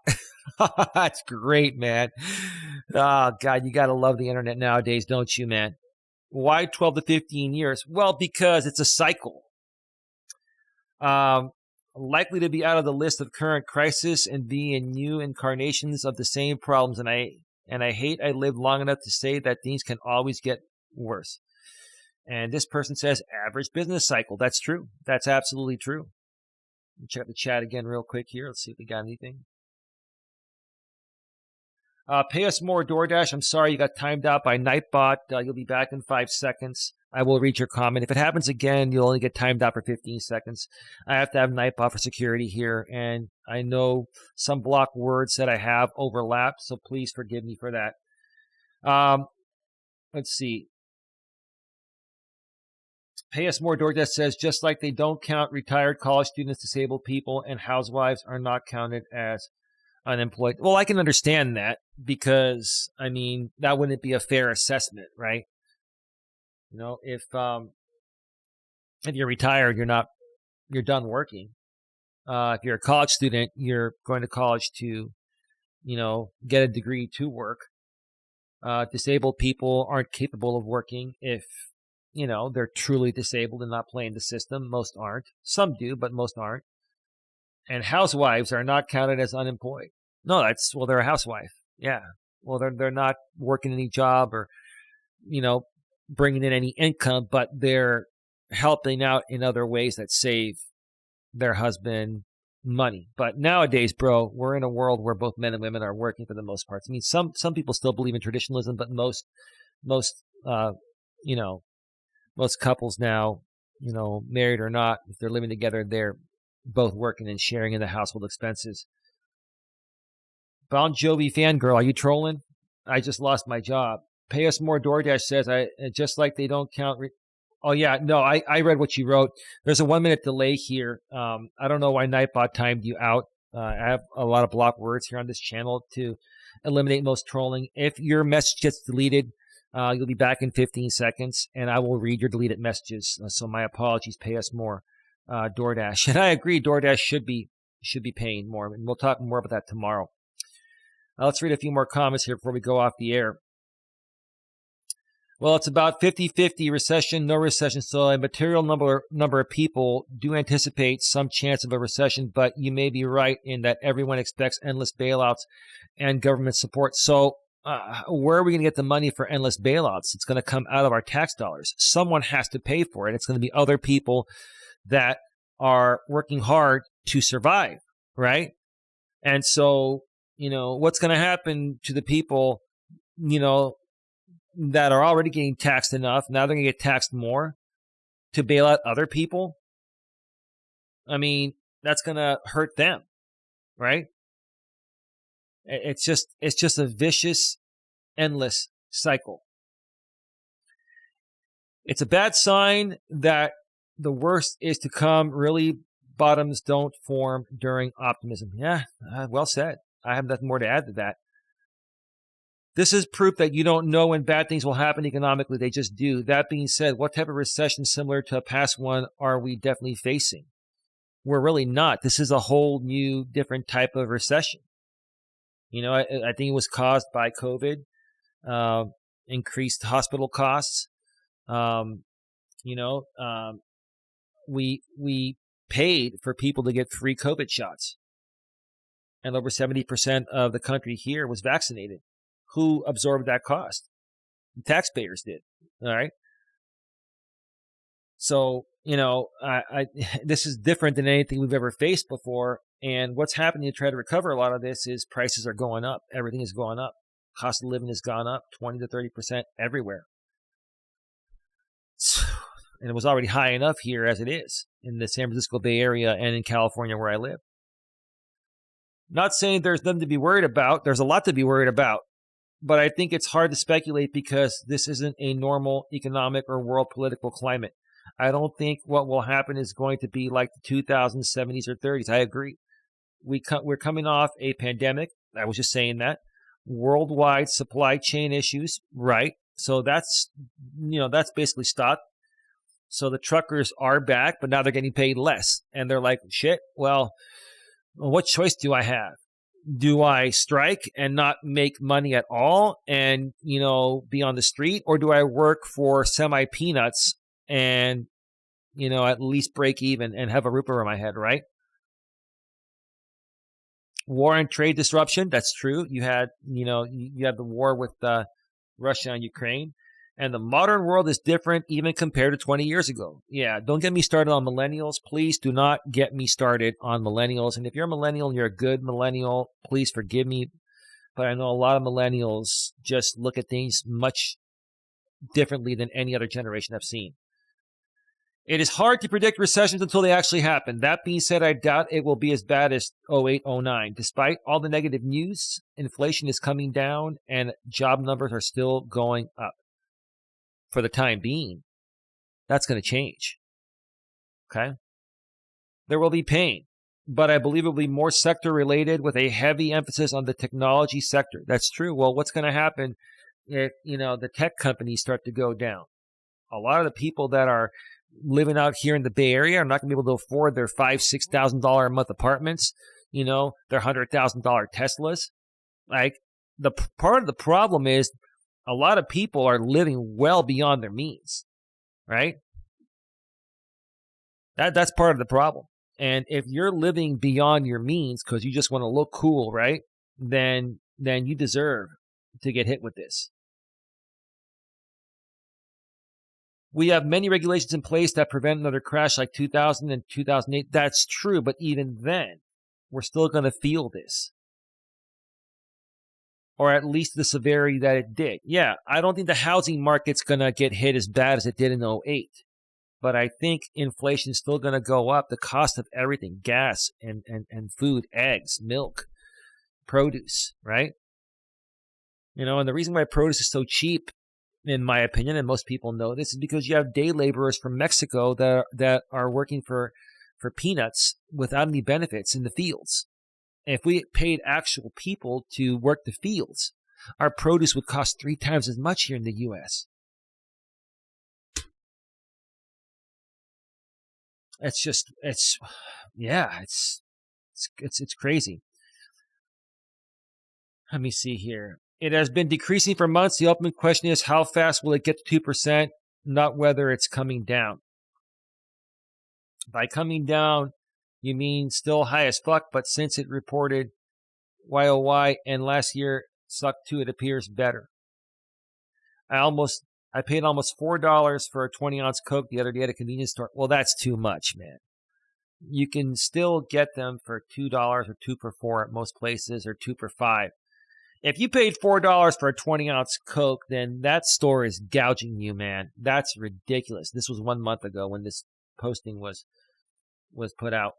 That's great, man. Oh, God, you got to love the internet nowadays, don't you, man? Why 12 to 15 years? Well, because it's a cycle. Likely to be out of the list of current crisis and be in new incarnations of the same problems. And I hate I lived long enough to say that things can always get worse. And this person says average business cycle. That's true. That's absolutely true. Let me check the chat again real quick here. Let's see if we got anything. Pay us more, DoorDash. I'm sorry you got timed out by Nightbot. You'll be back in 5 seconds. I will read your comment. If it happens again, you'll only get timed out for 15 seconds. I have to have Nightbot for security here, and I know some block words that I have overlap, so please forgive me for that. Let's see. Pay us more, DoorDash says, just like they don't count retired college students, disabled people, and housewives are not counted as unemployed. Well, I can understand that because, I mean, that wouldn't be a fair assessment, right? You know, if you're retired, you're done working. If you're a college student, you're going to college to, get a degree to work. Disabled people aren't capable of working if, they're truly disabled and not playing the system. Most aren't. Some do, but most aren't. And housewives are not counted as unemployed. No, they're a housewife. Yeah. Well, they're not working any job or, bringing in any income, but they're helping out in other ways that save their husband money. But nowadays, bro, we're in a world where both men and women are working for the most part. I mean, some people still believe in traditionalism, but most couples now, married or not, if they're living together, they're both working and sharing in the household expenses. Bon Jovi fangirl, are you trolling? I just lost my job. Pay us more, DoorDash says, just like they don't count. Oh, yeah, no, I read what you wrote. There's a 1 minute delay here. I don't know why Nightbot timed you out. I have a lot of block words here on this channel to eliminate most trolling. If your message gets deleted, you'll be back in 15 seconds, and I will read your deleted messages. So my apologies. Pay us more, DoorDash. And I agree, DoorDash should be paying more, and we'll talk more about that tomorrow. Let's read a few more comments here before we go off the air. Well, it's about 50-50 recession, no recession. So a material number of people do anticipate some chance of a recession, but you may be right in that everyone expects endless bailouts and government support. So where are we going to get the money for endless bailouts? It's going to come out of our tax dollars. Someone has to pay for it. It's going to be other people that are working hard to survive, right? And so, what's going to happen to the people, that are already getting taxed enough? Now they're going to get taxed more to bail out other people. I mean, that's going to hurt them, right? It's just a vicious, endless cycle. It's a bad sign that the worst is to come. Really, bottoms don't form during optimism. Yeah, well said. I have nothing more to add to that. This is proof that you don't know when bad things will happen economically. They just do. That being said, what type of recession similar to a past one are we definitely facing? We're really not. This is a whole new, different type of recession. I think it was caused by COVID, increased hospital costs. We paid for people to get free COVID shots, and over 70% of the country here was vaccinated. Who absorbed that cost? The taxpayers did. All right. So, this is different than anything we've ever faced before. And what's happening to try to recover a lot of this is prices are going up. Everything is going up. Cost of living has gone up 20 to 30% everywhere. And it was already high enough here as it is in the San Francisco Bay Area and in California where I live. Not saying there's nothing to be worried about. There's a lot to be worried about. But I think it's hard to speculate because this isn't a normal economic or world political climate. I don't think what will happen is going to be like the 2070s or 30s. I agree. We're coming off a pandemic. I was just saying that. Worldwide supply chain issues, right? So that's basically stopped. So the truckers are back, but now they're getting paid less. And they're like, shit, well, what choice do I have? Do I strike and not make money at all and, be on the street? Or do I work for semi-peanuts and, at least break even and have a roof over my head, right? War and trade disruption, that's true. You had the war with Russia and Ukraine. And the modern world is different even compared to 20 years ago. Yeah, don't get me started on millennials. Please do not get me started on millennials. And if you're a millennial and you're a good millennial, please forgive me. But I know a lot of millennials just look at things much differently than any other generation I've seen. It is hard to predict recessions until they actually happen. That being said, I doubt it will be as bad as 08, 09. Despite all the negative news, inflation is coming down and job numbers are still going up. For the time being, that's going to change. Okay? There will be pain, but I believe it will be more sector related with a heavy emphasis on the technology sector. That's true. Well, what's going to happen if, the tech companies start to go down? A lot of the people that are living out here in the Bay Area are not going to be able to afford their $5,000, $6,000 a month apartments, their $100,000 Teslas. Like, the part of the problem is a lot of people are living well beyond their means, right? That's part of the problem. And if you're living beyond your means because you just want to look cool, right? Then you deserve to get hit with this. We have many regulations in place that prevent another crash like 2000 and 2008. That's true, but even then, we're still going to feel this. Or at least the severity that it did. Yeah, I don't think the housing market's going to get hit as bad as it did in 08. But I think inflation is still going to go up. The cost of everything, gas and food, eggs, milk, produce, right? And the reason why produce is so cheap, in my opinion, and most people know this, is because you have day laborers from Mexico that are working for peanuts without any benefits in the fields. If we paid actual people to work the fields, our produce would cost 3 times as much here in the U.S. It's crazy. Let me see here. It has been decreasing for months. The ultimate question is how fast will it get to 2%, not whether it's coming down. By coming down, you mean still high as fuck, but since it reported YOY and last year sucked too, it appears better. I paid almost $4 for a 20-ounce Coke the other day at a convenience store. Well, that's too much, man. You can still get them for $2 or 2 for 4 at most places, or 2 for 5. If you paid $4 for a 20-ounce Coke, then that store is gouging you, man. That's ridiculous. This was 1 month ago when this posting was put out.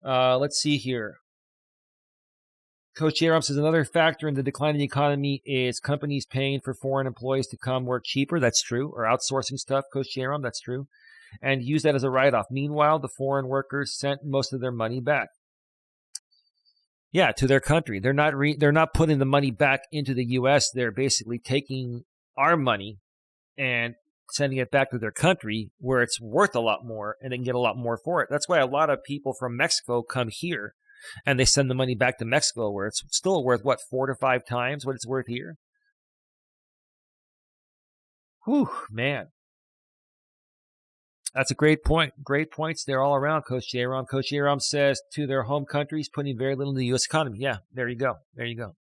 Let's see here. Coach Eli says another factor in the declining economy is companies paying for foreign employees to come work cheaper. That's true. Or outsourcing stuff, Coach Eli, that's true. And use that as a write-off. Meanwhile, the foreign workers sent most of their money back. Yeah, to their country. They're not putting the money back into the U.S. They're basically taking our money and sending it back to their country where it's worth a lot more and they can get a lot more for it. That's why a lot of people from Mexico come here and they send the money back to Mexico where it's still worth, 4 to 5 times what it's worth here? Whew, man. That's a great point. Great points there all around, Coach Eli. Coach Eli says to their home countries, putting very little in the U.S. economy. Yeah, there you go. There you go.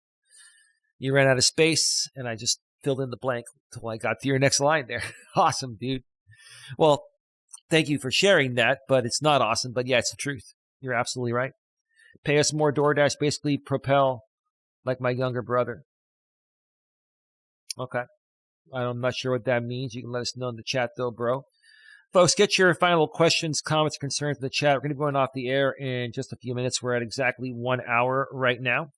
You ran out of space, and I just filled in the blank until I got to your next line there. Awesome, dude. Well, thank you for sharing that, but it's not awesome. But yeah, it's the truth. You're absolutely right. Pay us more, DoorDash, basically propel like my younger brother. Okay. I'm not sure what that means. You can let us know in the chat though, bro. Folks, get your final questions, comments, concerns in the chat. We're going to be going off the air in just a few minutes. We're at exactly 1 hour right now.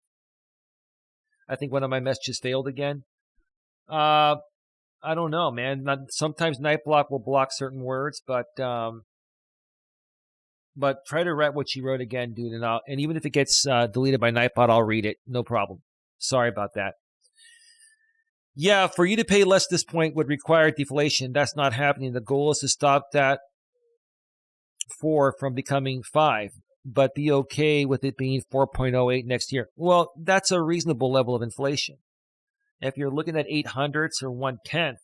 I think one of my messages failed again. I don't know, man. Sometimes Nightblock will block certain words, but try to write what you wrote again, dude. And even if it gets deleted by Nightbot, I'll read it. No problem. Sorry about that. Yeah, for you to pay less at this point would require deflation. That's not happening. The goal is to stop that 4 from becoming 5, but be okay with it being 4.08 next year. Well, that's a reasonable level of inflation. If you're looking at 800ths or 1/10,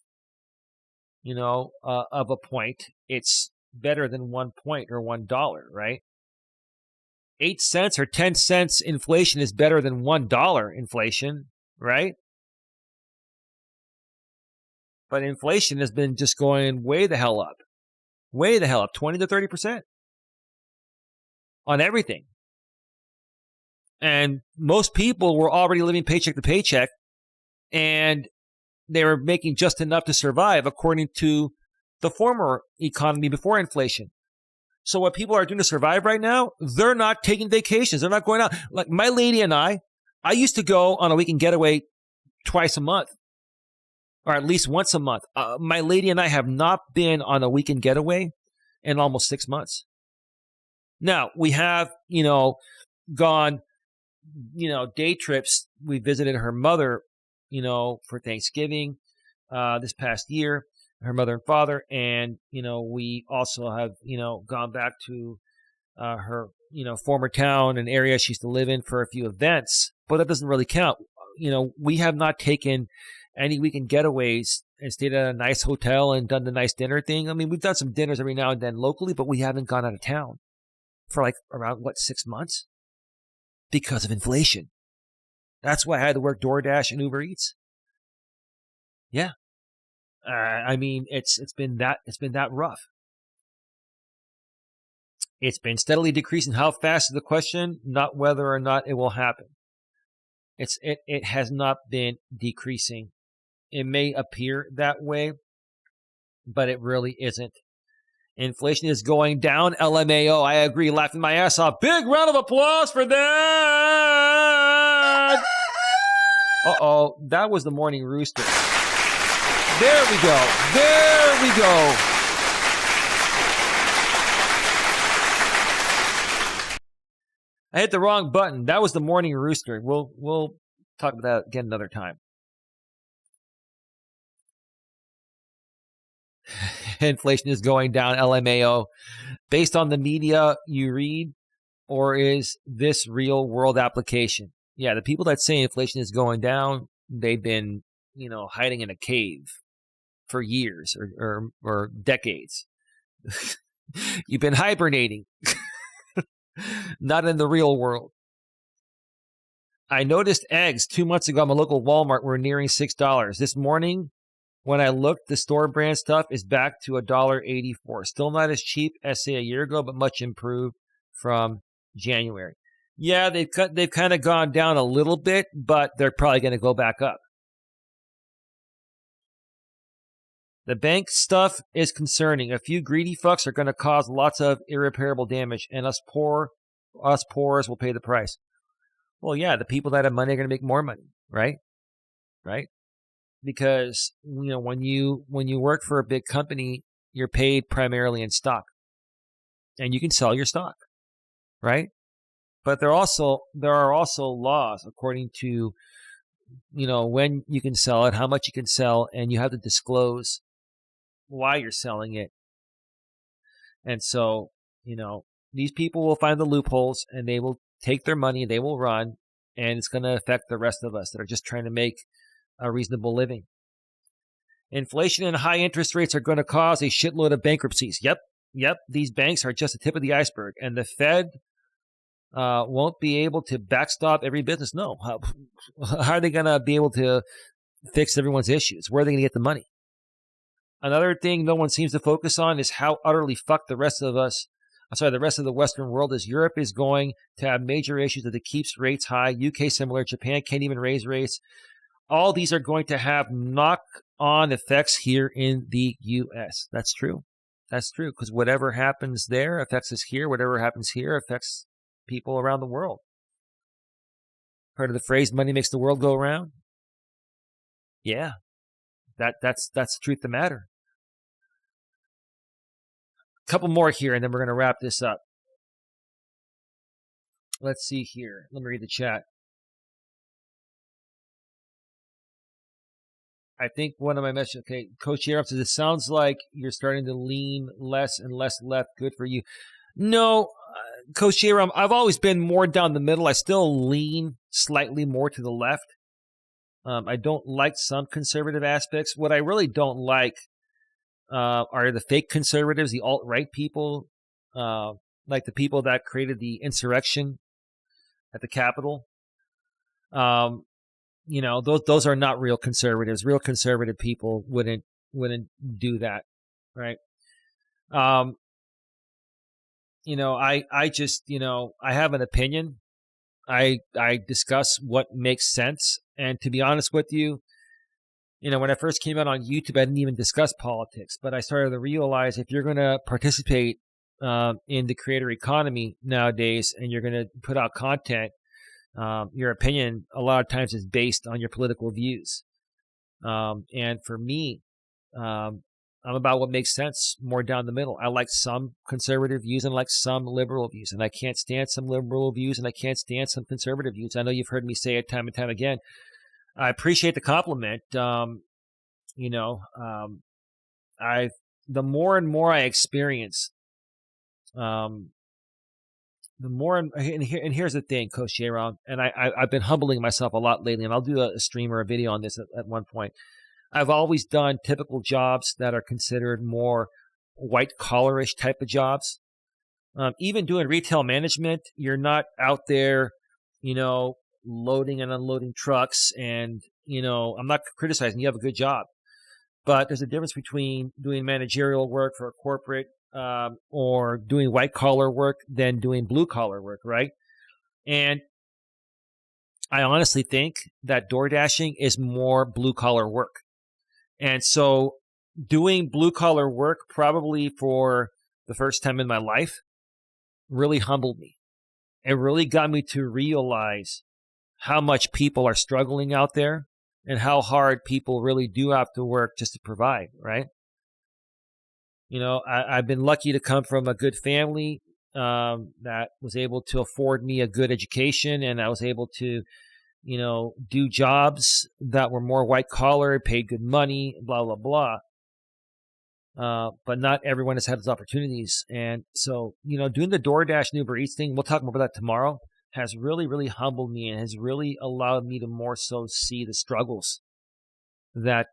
of a point, it's better than 1 point or $1, right? 8 cents or 10 cents inflation is better than $1 inflation, right? But inflation has been just going way the hell up, 20 to 30% on everything. And most people were already living paycheck to paycheck, and they were making just enough to survive according to the former economy before inflation. So what people are doing to survive right now, they're not taking vacations. They're not going out. Like my lady and I used to go on a weekend getaway twice a month, or at least once a month. My lady and I have not been on a weekend getaway in almost 6 months. Now, we have, gone, day trips. We visited her mother, for Thanksgiving this past year, her mother and father. And, we also have, gone back to her, former town and area she used to live in for a few events. But that doesn't really count. We have not taken any weekend getaways and stayed at a nice hotel and done the nice dinner thing. I mean, we've done some dinners every now and then locally, but we haven't gone out of town for around 6 months because of inflation. That's why I had to work DoorDash and Uber Eats. Yeah. I mean, it's been that rough. It's been steadily decreasing. How fast is the question? Not whether or not it will happen. It has not been decreasing. It may appear that way, but it really isn't. Inflation is going down. LMAO. I agree. Laughing my ass off. Big round of applause for that. Uh-oh. That was the morning rooster. There we go. There we go. I hit the wrong button. That was the morning rooster. We'll talk about that again another time. Inflation is going down, LMAO. Based on the media you read, or is this real world application? Yeah, the people that say inflation is going down, they've been, hiding in a cave for years or decades. You've been hibernating. Not in the real world. I noticed eggs 2 months ago at my local Walmart were nearing $6. This morning, when I looked, the store brand stuff is back to $1.84. Still not as cheap as, say, a year ago, but much improved from January. Yeah, they've kind of gone down a little bit, but they're probably going to go back up. The bank stuff is concerning. A few greedy fucks are going to cause lots of irreparable damage, and us poors will pay the price. Well, yeah, the people that have money are going to make more money, right? Right? Because when you work for a big company, you're paid primarily in stock, and you can sell your stock, right? But there are also laws according to when you can sell it, how much you can sell, and you have to disclose why you're selling it. And so, these people will find the loopholes and they will take their money, they will run, and it's going to affect the rest of us that are just trying to make a reasonable living. Inflation and high interest rates are going to cause a shitload of bankruptcies. Yep. These banks are just the tip of the iceberg, and the Fed won't be able to backstop every business. No. How are they going to be able to fix everyone's issues? Where are they going to get the money? Another thing no one seems to focus on is how utterly fucked the rest of the Western world is. Europe is going to have major issues that it keeps rates high. UK similar. Japan can't even raise rates. All these are going to have knock-on effects here in the U.S. That's true. That's true, because whatever happens there affects us here. Whatever happens here affects people around the world. Heard of the phrase, money makes the world go around? Yeah, that's the truth of the matter. A couple more here, and then we're going to wrap this up. Let's see here. Let me read the chat. I think one of my messages, okay, Coach Eli says, it sounds like you're starting to lean less and less left. Good for you. No, Coach Eli, I've always been more down the middle. I still lean slightly more to the left. I don't like some conservative aspects. What I really don't like are the fake conservatives, the alt-right people, like the people that created the insurrection at the Capitol. Those are not real conservatives. Real conservative people wouldn't do that, right? I have an opinion. I discuss what makes sense, and to be honest with you, when I first came out on YouTube, I didn't even discuss politics, but I started to realize if you're going to participate in the creator economy nowadays, and you're going to put out content, your opinion a lot of times is based on your political views. And for me, I'm about what makes sense, more down the middle. I like some conservative views and I like some liberal views, and I can't stand some liberal views and I can't stand some conservative views. I know you've heard me say it time and time again. I appreciate the compliment. The more and more I experience, the more, and here's the thing, Coach Eli, and I've been humbling myself a lot lately, and I'll do a stream or a video on this at one point. I've always done typical jobs that are considered more white-collar-ish type of jobs. Even doing retail management, you're not out there, loading and unloading trucks, and, I'm not criticizing, you have a good job. But there's a difference between doing managerial work for a corporate or doing white-collar work than doing blue-collar work, right? And I honestly think that door dashing is more blue-collar work. And so doing blue-collar work probably for the first time in my life really humbled me. It really got me to realize how much people are struggling out there and how hard people really do have to work just to provide, right? I've been lucky to come from a good family that was able to afford me a good education, and I was able to, do jobs that were more white collar, paid good money, blah, blah, blah. But not everyone has had those opportunities. And so, doing the DoorDash and Uber Eats thing, we'll talk more about that tomorrow, has really, really humbled me and has really allowed me to more so see the struggles that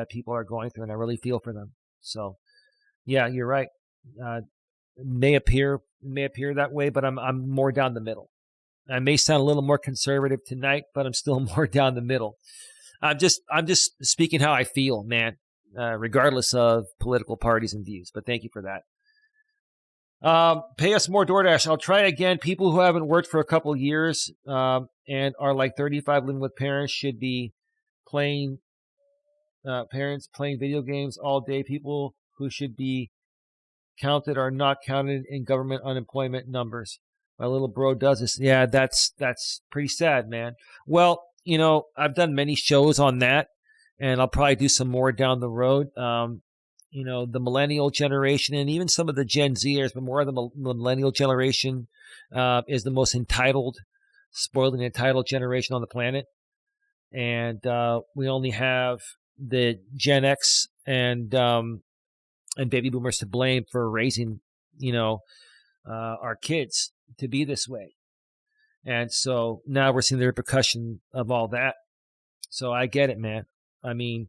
people are going through, and I really feel for them. So, yeah, you're right. It may appear that way, but I'm more down the middle. I may sound a little more conservative tonight, but I'm still more down the middle. I'm just speaking how I feel, man, regardless of political parties and views. But thank you for that. Pay us more DoorDash. I'll try again. People who haven't worked for a couple of years and are like 35 living with parents should be playing video games all day. People who should be counted are not counted in government unemployment numbers. My little bro does this. Yeah, that's pretty sad, man. Well, I've done many shows on that, and I'll probably do some more down the road. The millennial generation and even some of the Gen Zers, but more of the millennial generation is the most entitled, spoiled and entitled generation on the planet. And we only have the Gen X and baby boomers to blame for raising, our kids to be this way. And so now we're seeing the repercussion of all that. So I get it, man. I mean,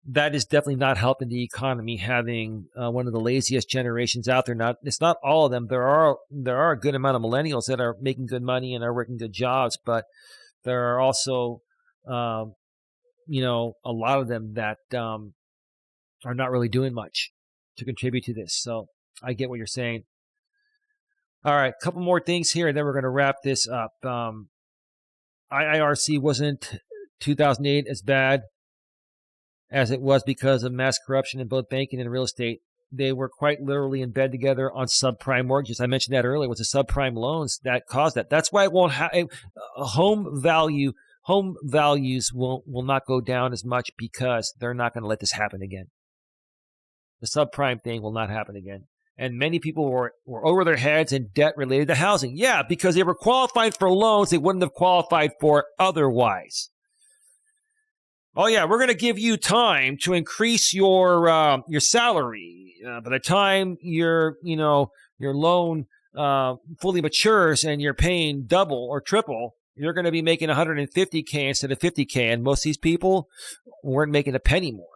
that is definitely not helping the economy, having one of the laziest generations out there. It's not all of them. There are a good amount of millennials that are making good money and are working good jobs, but there are also a lot of them that are not really doing much to contribute to this. So I get what you're saying. All right, a couple more things here, and then we're going to wrap this up. IIRC wasn't 2008 as bad as it was because of mass corruption in both banking and real estate. They were quite literally in bed together on subprime mortgages. I mentioned that earlier. It was the subprime loans that caused that. That's why it won't have home values will not go down as much because they're not going to let this happen again. The subprime thing will not happen again. And many people were over their heads in debt related to housing. Yeah, because they were qualified for loans they wouldn't have qualified for otherwise. Oh yeah, we're going to give you time to increase your salary. By the time your loan fully matures and you're paying double or triple, you're going to be making $150K instead of $50K. And most of these people weren't making a penny more.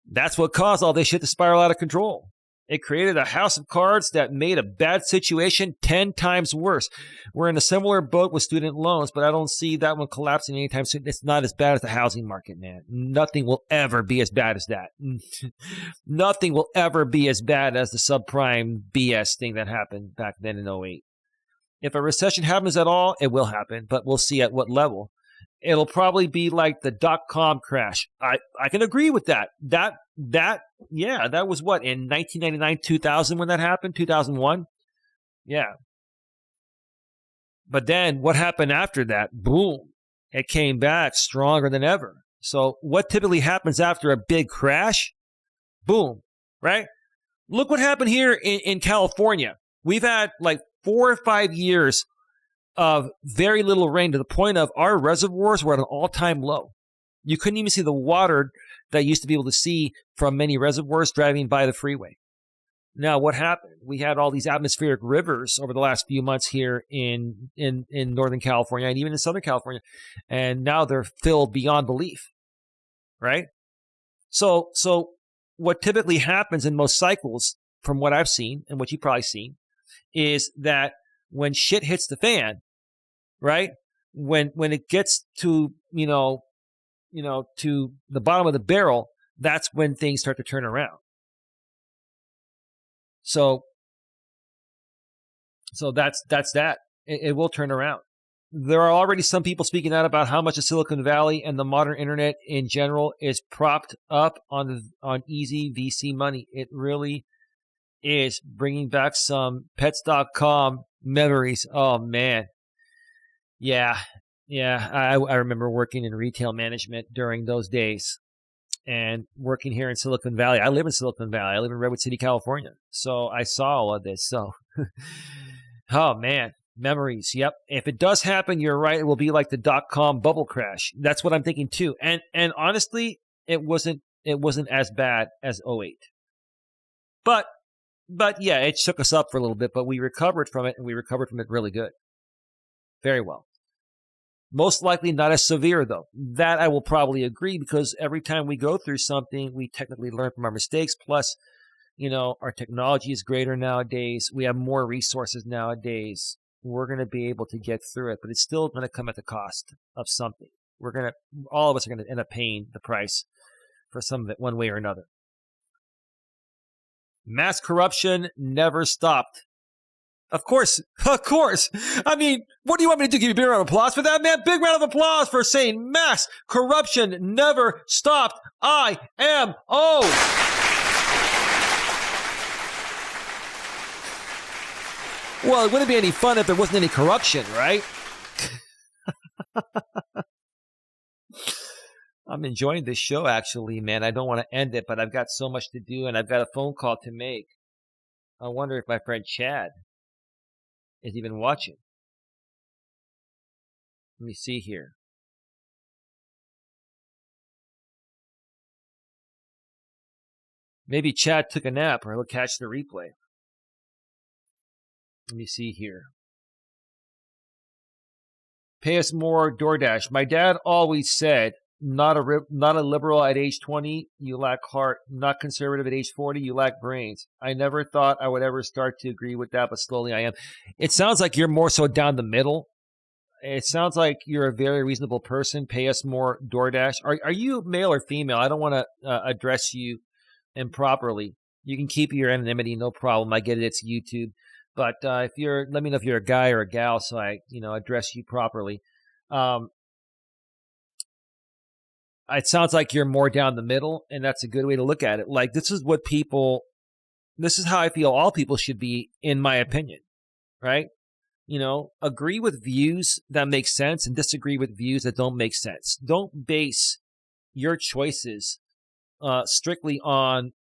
That's what caused all this shit to spiral out of control. It created a house of cards that made a bad situation 10 times worse. We're in a similar boat with student loans, but I don't see that one collapsing anytime soon. It's not as bad as the housing market, man. Nothing will ever be as bad as that. Nothing will ever be as bad as the subprime BS thing that happened back then in 2008. If a recession happens at all, it will happen, but we'll see at what level. It'll probably be like the .com crash. I can agree with that. That was what, in 1999, 2000 when that happened? 2001? Yeah. But then what happened after that? Boom. It came back stronger than ever. So what typically happens after a big crash? Boom. Right? Look what happened here in California. We've had like 4 or 5 years of very little rain to the point of our reservoirs were at an all-time low. You couldn't even see the water that you used to be able to see from many reservoirs driving by the freeway. Now, what happened? We had all these atmospheric rivers over the last few months here in Northern California and even in Southern California, and now they're filled beyond belief, right? So what typically happens in most cycles, from what I've seen and what you've probably seen, is that when shit hits the fan, right? When it gets to, to the bottom of the barrel, that's when things start to turn around. So that's that. It will turn around. There are already some people speaking out about how much the Silicon Valley and the modern internet in general is propped up on easy VC money. It really is bringing back some pets.com memories. Oh, man. Yeah. I remember working in retail management during those days and working here in Silicon Valley. I live in Silicon Valley. I live in Redwood City, California. So I saw all of this. So, oh, man. Memories. Yep. If it does happen, you're right. It will be like the .com bubble crash. That's what I'm thinking too. And honestly, it wasn't as bad as 2008. But yeah, it shook us up for a little bit, but we recovered from it, and we recovered from it really good. Very well. Most likely not as severe, though. That I will probably agree, because every time we go through something, we technically learn from our mistakes. Plus, our technology is greater nowadays. We have more resources nowadays. We're going to be able to get through it, but it's still going to come at the cost of something. All of us are going to end up paying the price for some of it one way or another. Mass corruption never stopped. Of course. I mean, what do you want me to do? Give you a big round of applause for that, man? Big round of applause for saying mass corruption never stopped. IMO. Well, it wouldn't be any fun if there wasn't any corruption, right? I'm enjoying this show, actually, man. I don't want to end it, but I've got so much to do, and I've got a phone call to make. I wonder if my friend Chad is even watching. Let me see here. Maybe Chad took a nap, or he'll catch the replay. Let me see here. Pay us more, DoorDash. My dad always said, not a liberal at age 20, you lack heart. Not conservative at age 40, you lack brains. I never thought I would ever start to agree with that, but slowly I am. It sounds like you're more so down the middle. It sounds like you're a very reasonable person. Pay us more, DoorDash. Are you male or female? I don't want to address you improperly. You can keep your anonymity, no problem. I get it. It's YouTube. But if you're, let me know if you're a guy or a gal, so I, address you properly. It sounds like you're more down the middle, and that's a good way to look at it. Like, this is how I feel all people should be, in my opinion, right? Agree with views that make sense and disagree with views that don't make sense. Don't base your choices strictly on,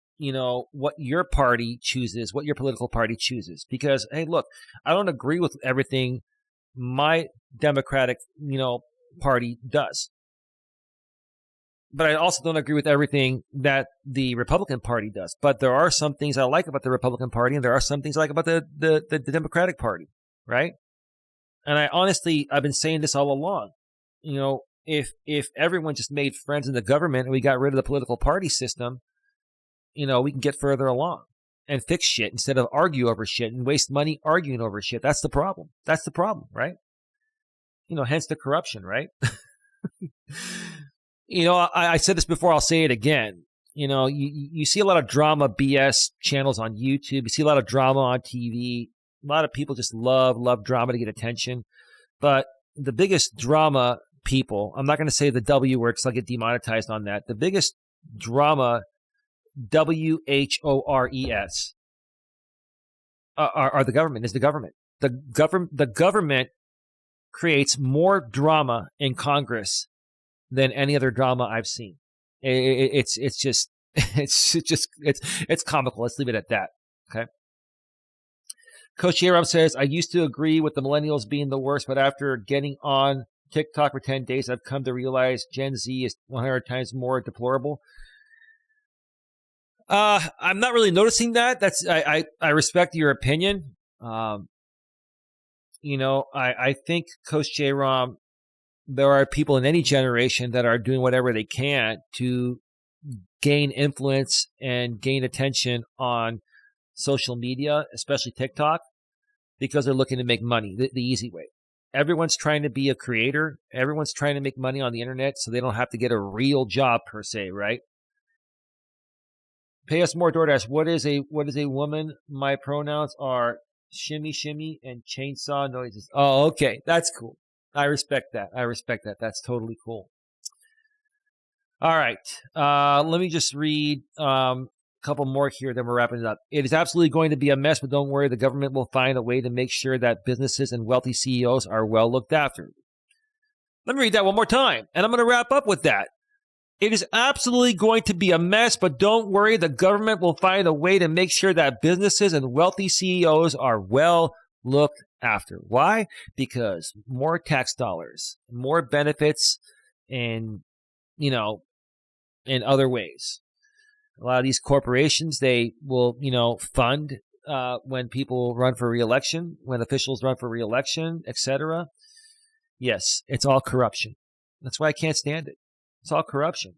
what your party chooses, what your political party chooses. Because, hey, look, I don't agree with everything my Democratic, party does. But I also don't agree with everything that the Republican Party does. But there are some things I like about the Republican Party, and there are some things I like about the Democratic Party, right? And I've been saying this all along. If everyone just made friends in the government and we got rid of the political party system, we can get further along and fix shit instead of argue over shit and waste money arguing over shit. That's the problem. That's the problem, right? Hence the corruption, right? I said this before, I'll say it again. You see a lot of drama BS channels on YouTube. You see a lot of drama on TV. A lot of people just love drama to get attention. But the biggest drama people, I'm not going to say the W word because I'll get demonetized on that. The biggest drama, WHORES, are the government, is the government. The government creates more drama in Congress than any other drama I've seen. It's comical. Let's leave it at that. Okay. Coach Eli says, I used to agree with the millennials being the worst, but after getting on TikTok for 10 days, I've come to realize Gen Z is 100 times more deplorable. I'm not really noticing that. I respect your opinion. I think Coach J-Rom, there are people in any generation that are doing whatever they can to gain influence and gain attention on social media, especially TikTok, because they're looking to make money the easy way. Everyone's trying to be a creator. Everyone's trying to make money on the internet so they don't have to get a real job per se, right? Pay us more, DoorDash. What is a woman? My pronouns are shimmy, shimmy, and chainsaw noises. Oh, okay. That's cool. I respect that. That's totally cool. All right. Let me just read a couple more here, then we're wrapping it up. It is absolutely going to be a mess, but don't worry. The government will find a way to make sure that businesses and wealthy CEOs are well looked after. Let me read that one more time, and I'm going to wrap up with that. It is absolutely going to be a mess, but don't worry. The government will find a way to make sure that businesses and wealthy CEOs are well looked after. Why? Because more tax dollars, more benefits, and, in other ways. A lot of these corporations, they will, fund when people run for re-election, when officials run for re-election, etc. Yes, it's all corruption. That's why I can't stand it. It's all corruption.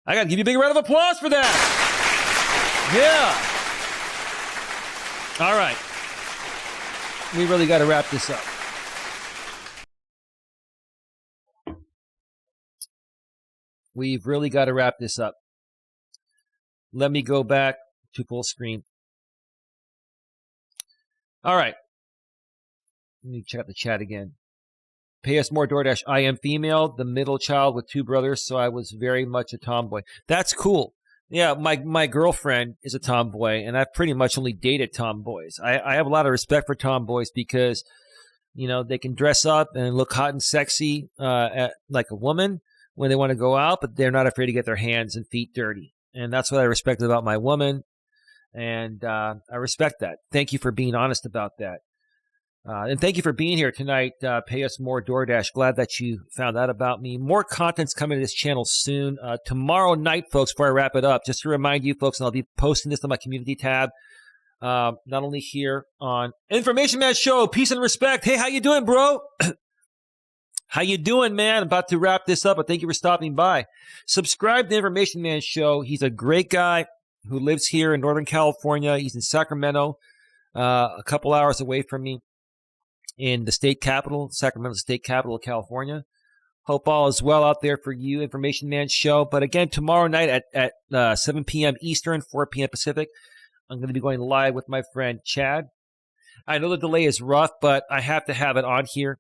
I got to give you a big round of applause for that. Yeah. All right. We really got to wrap this up. We've really got to wrap this up. Let me go back to full screen. All right. Let me check out the chat again. Pay us more, DoorDash. I am female, the middle child with two brothers, so I was very much a tomboy. That's cool. Yeah, my girlfriend is a tomboy, and I've pretty much only dated tomboys. I have a lot of respect for tomboys because, they can dress up and look hot and sexy like a woman when they want to go out, but they're not afraid to get their hands and feet dirty. And that's what I respect about my woman, and I respect that. Thank you for being honest about that. And thank you for being here tonight. Pay us more, DoorDash. Glad that you found out about me. More content's coming to this channel soon. Tomorrow night, folks, before I wrap it up, just to remind you folks, and I'll be posting this on my community tab, not only here on Information Man Show, peace and respect. Hey, how you doing, bro? How you doing, man? I'm about to wrap this up, but thank you for stopping by. Subscribe to Information Man Show. He's a great guy who lives here in Northern California. He's in Sacramento, a couple hours away from me. in the state capital, Sacramento state capital of California. Hope all is well out there for you, Information Man Show. But again, tomorrow night at 7 p.m. Eastern, 4 p.m. Pacific, I'm going to be going live with my friend Chad. I know the delay is rough, but I have to have it on here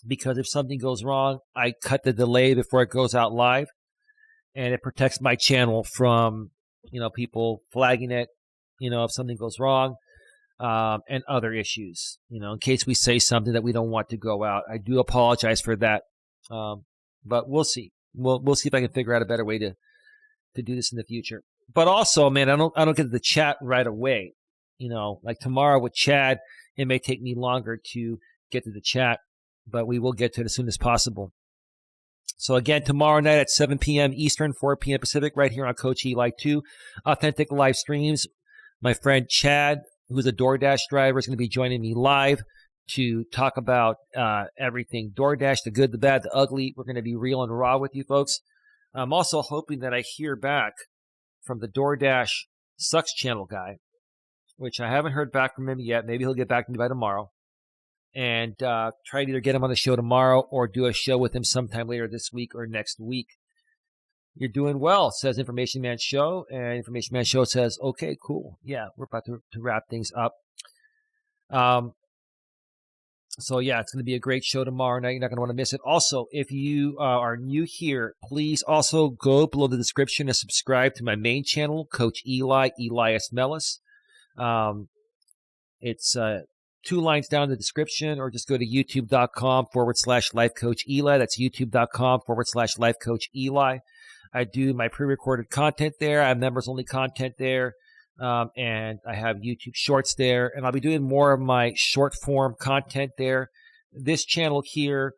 because if something goes wrong, I cut the delay before it goes out live, and it protects my channel from, people flagging it, if something goes wrong, and other issues, in case we say something that we don't want to go out. I do apologize for that. But we'll see. We'll see if I can figure out a better way to do this in the future. But also, man, I don't get to the chat right away. Like tomorrow with Chad, it may take me longer to get to the chat, but we will get to it as soon as possible. So again, tomorrow night at 7 p.m. Eastern, 4 p.m. Pacific, right here on Coach Eli 2, authentic live streams. My friend Chad, who's a DoorDash driver, is going to be joining me live to talk about everything DoorDash, the good, the bad, the ugly. We're going to be real and raw with you folks. I'm also hoping that I hear back from the DoorDash Sucks channel guy, which I haven't heard back from him yet. Maybe he'll get back to me by tomorrow. And try to either get him on the show tomorrow or do a show with him sometime later this week or next week. You're doing well, says Information Man Show. And Information Man Show says, okay, cool. Yeah, we're about to wrap things up. So, yeah, it's going to be a great show tomorrow night. You're not going to want to miss it. Also, if you are new here, please also go below the description and subscribe to my main channel, Coach Eli, Elias Melas. It's 2 lines down in the description, or just go to youtube.com/lifecoacheli. That's youtube.com/lifecoacheli. I do my pre-recorded content there. I have members-only content there. And I have YouTube Shorts there, and I'll be doing more of my short-form content there. This channel here,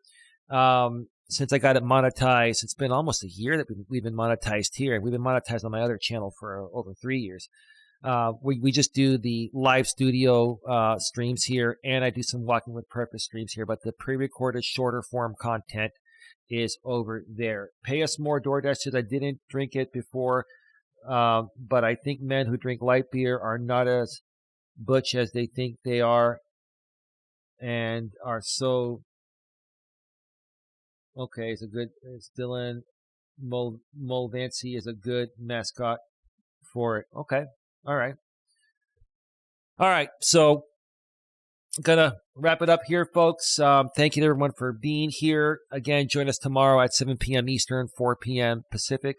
since I got it monetized, it's been almost a year that we've been monetized here, and we've been monetized on my other channel for over 3 years. We just do the live studio streams here, and I do some Walking with Purpose streams here, but the pre-recorded shorter-form content is over there. Pay us more, DoorDash, because I didn't drink it before. But I think men who drink light beer are not as butch as they think they are, and are so okay. It's Dylan Mulvancy is a good mascot for it. Okay, all right. So gonna wrap it up here, folks. Thank you to everyone for being here. Again, join us tomorrow at 7 p.m. Eastern, 4 p.m. Pacific.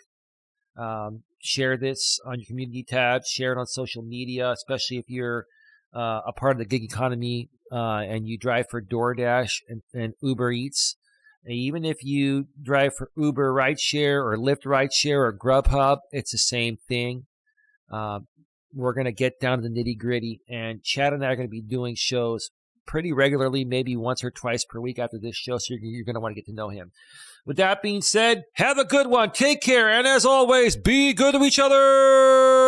Share this on your community tab. Share it on social media, especially if you're a part of the gig economy and you drive for DoorDash and Uber Eats. And even if you drive for Uber Rideshare or Lyft Rideshare or Grubhub, it's the same thing. We're going to get down to the nitty-gritty, and Chad and I are going to be doing shows pretty regularly, maybe once or twice per week after this show, so you're going to want to get to know him. With that being said, have a good one. Take care. And as always, be good to each other.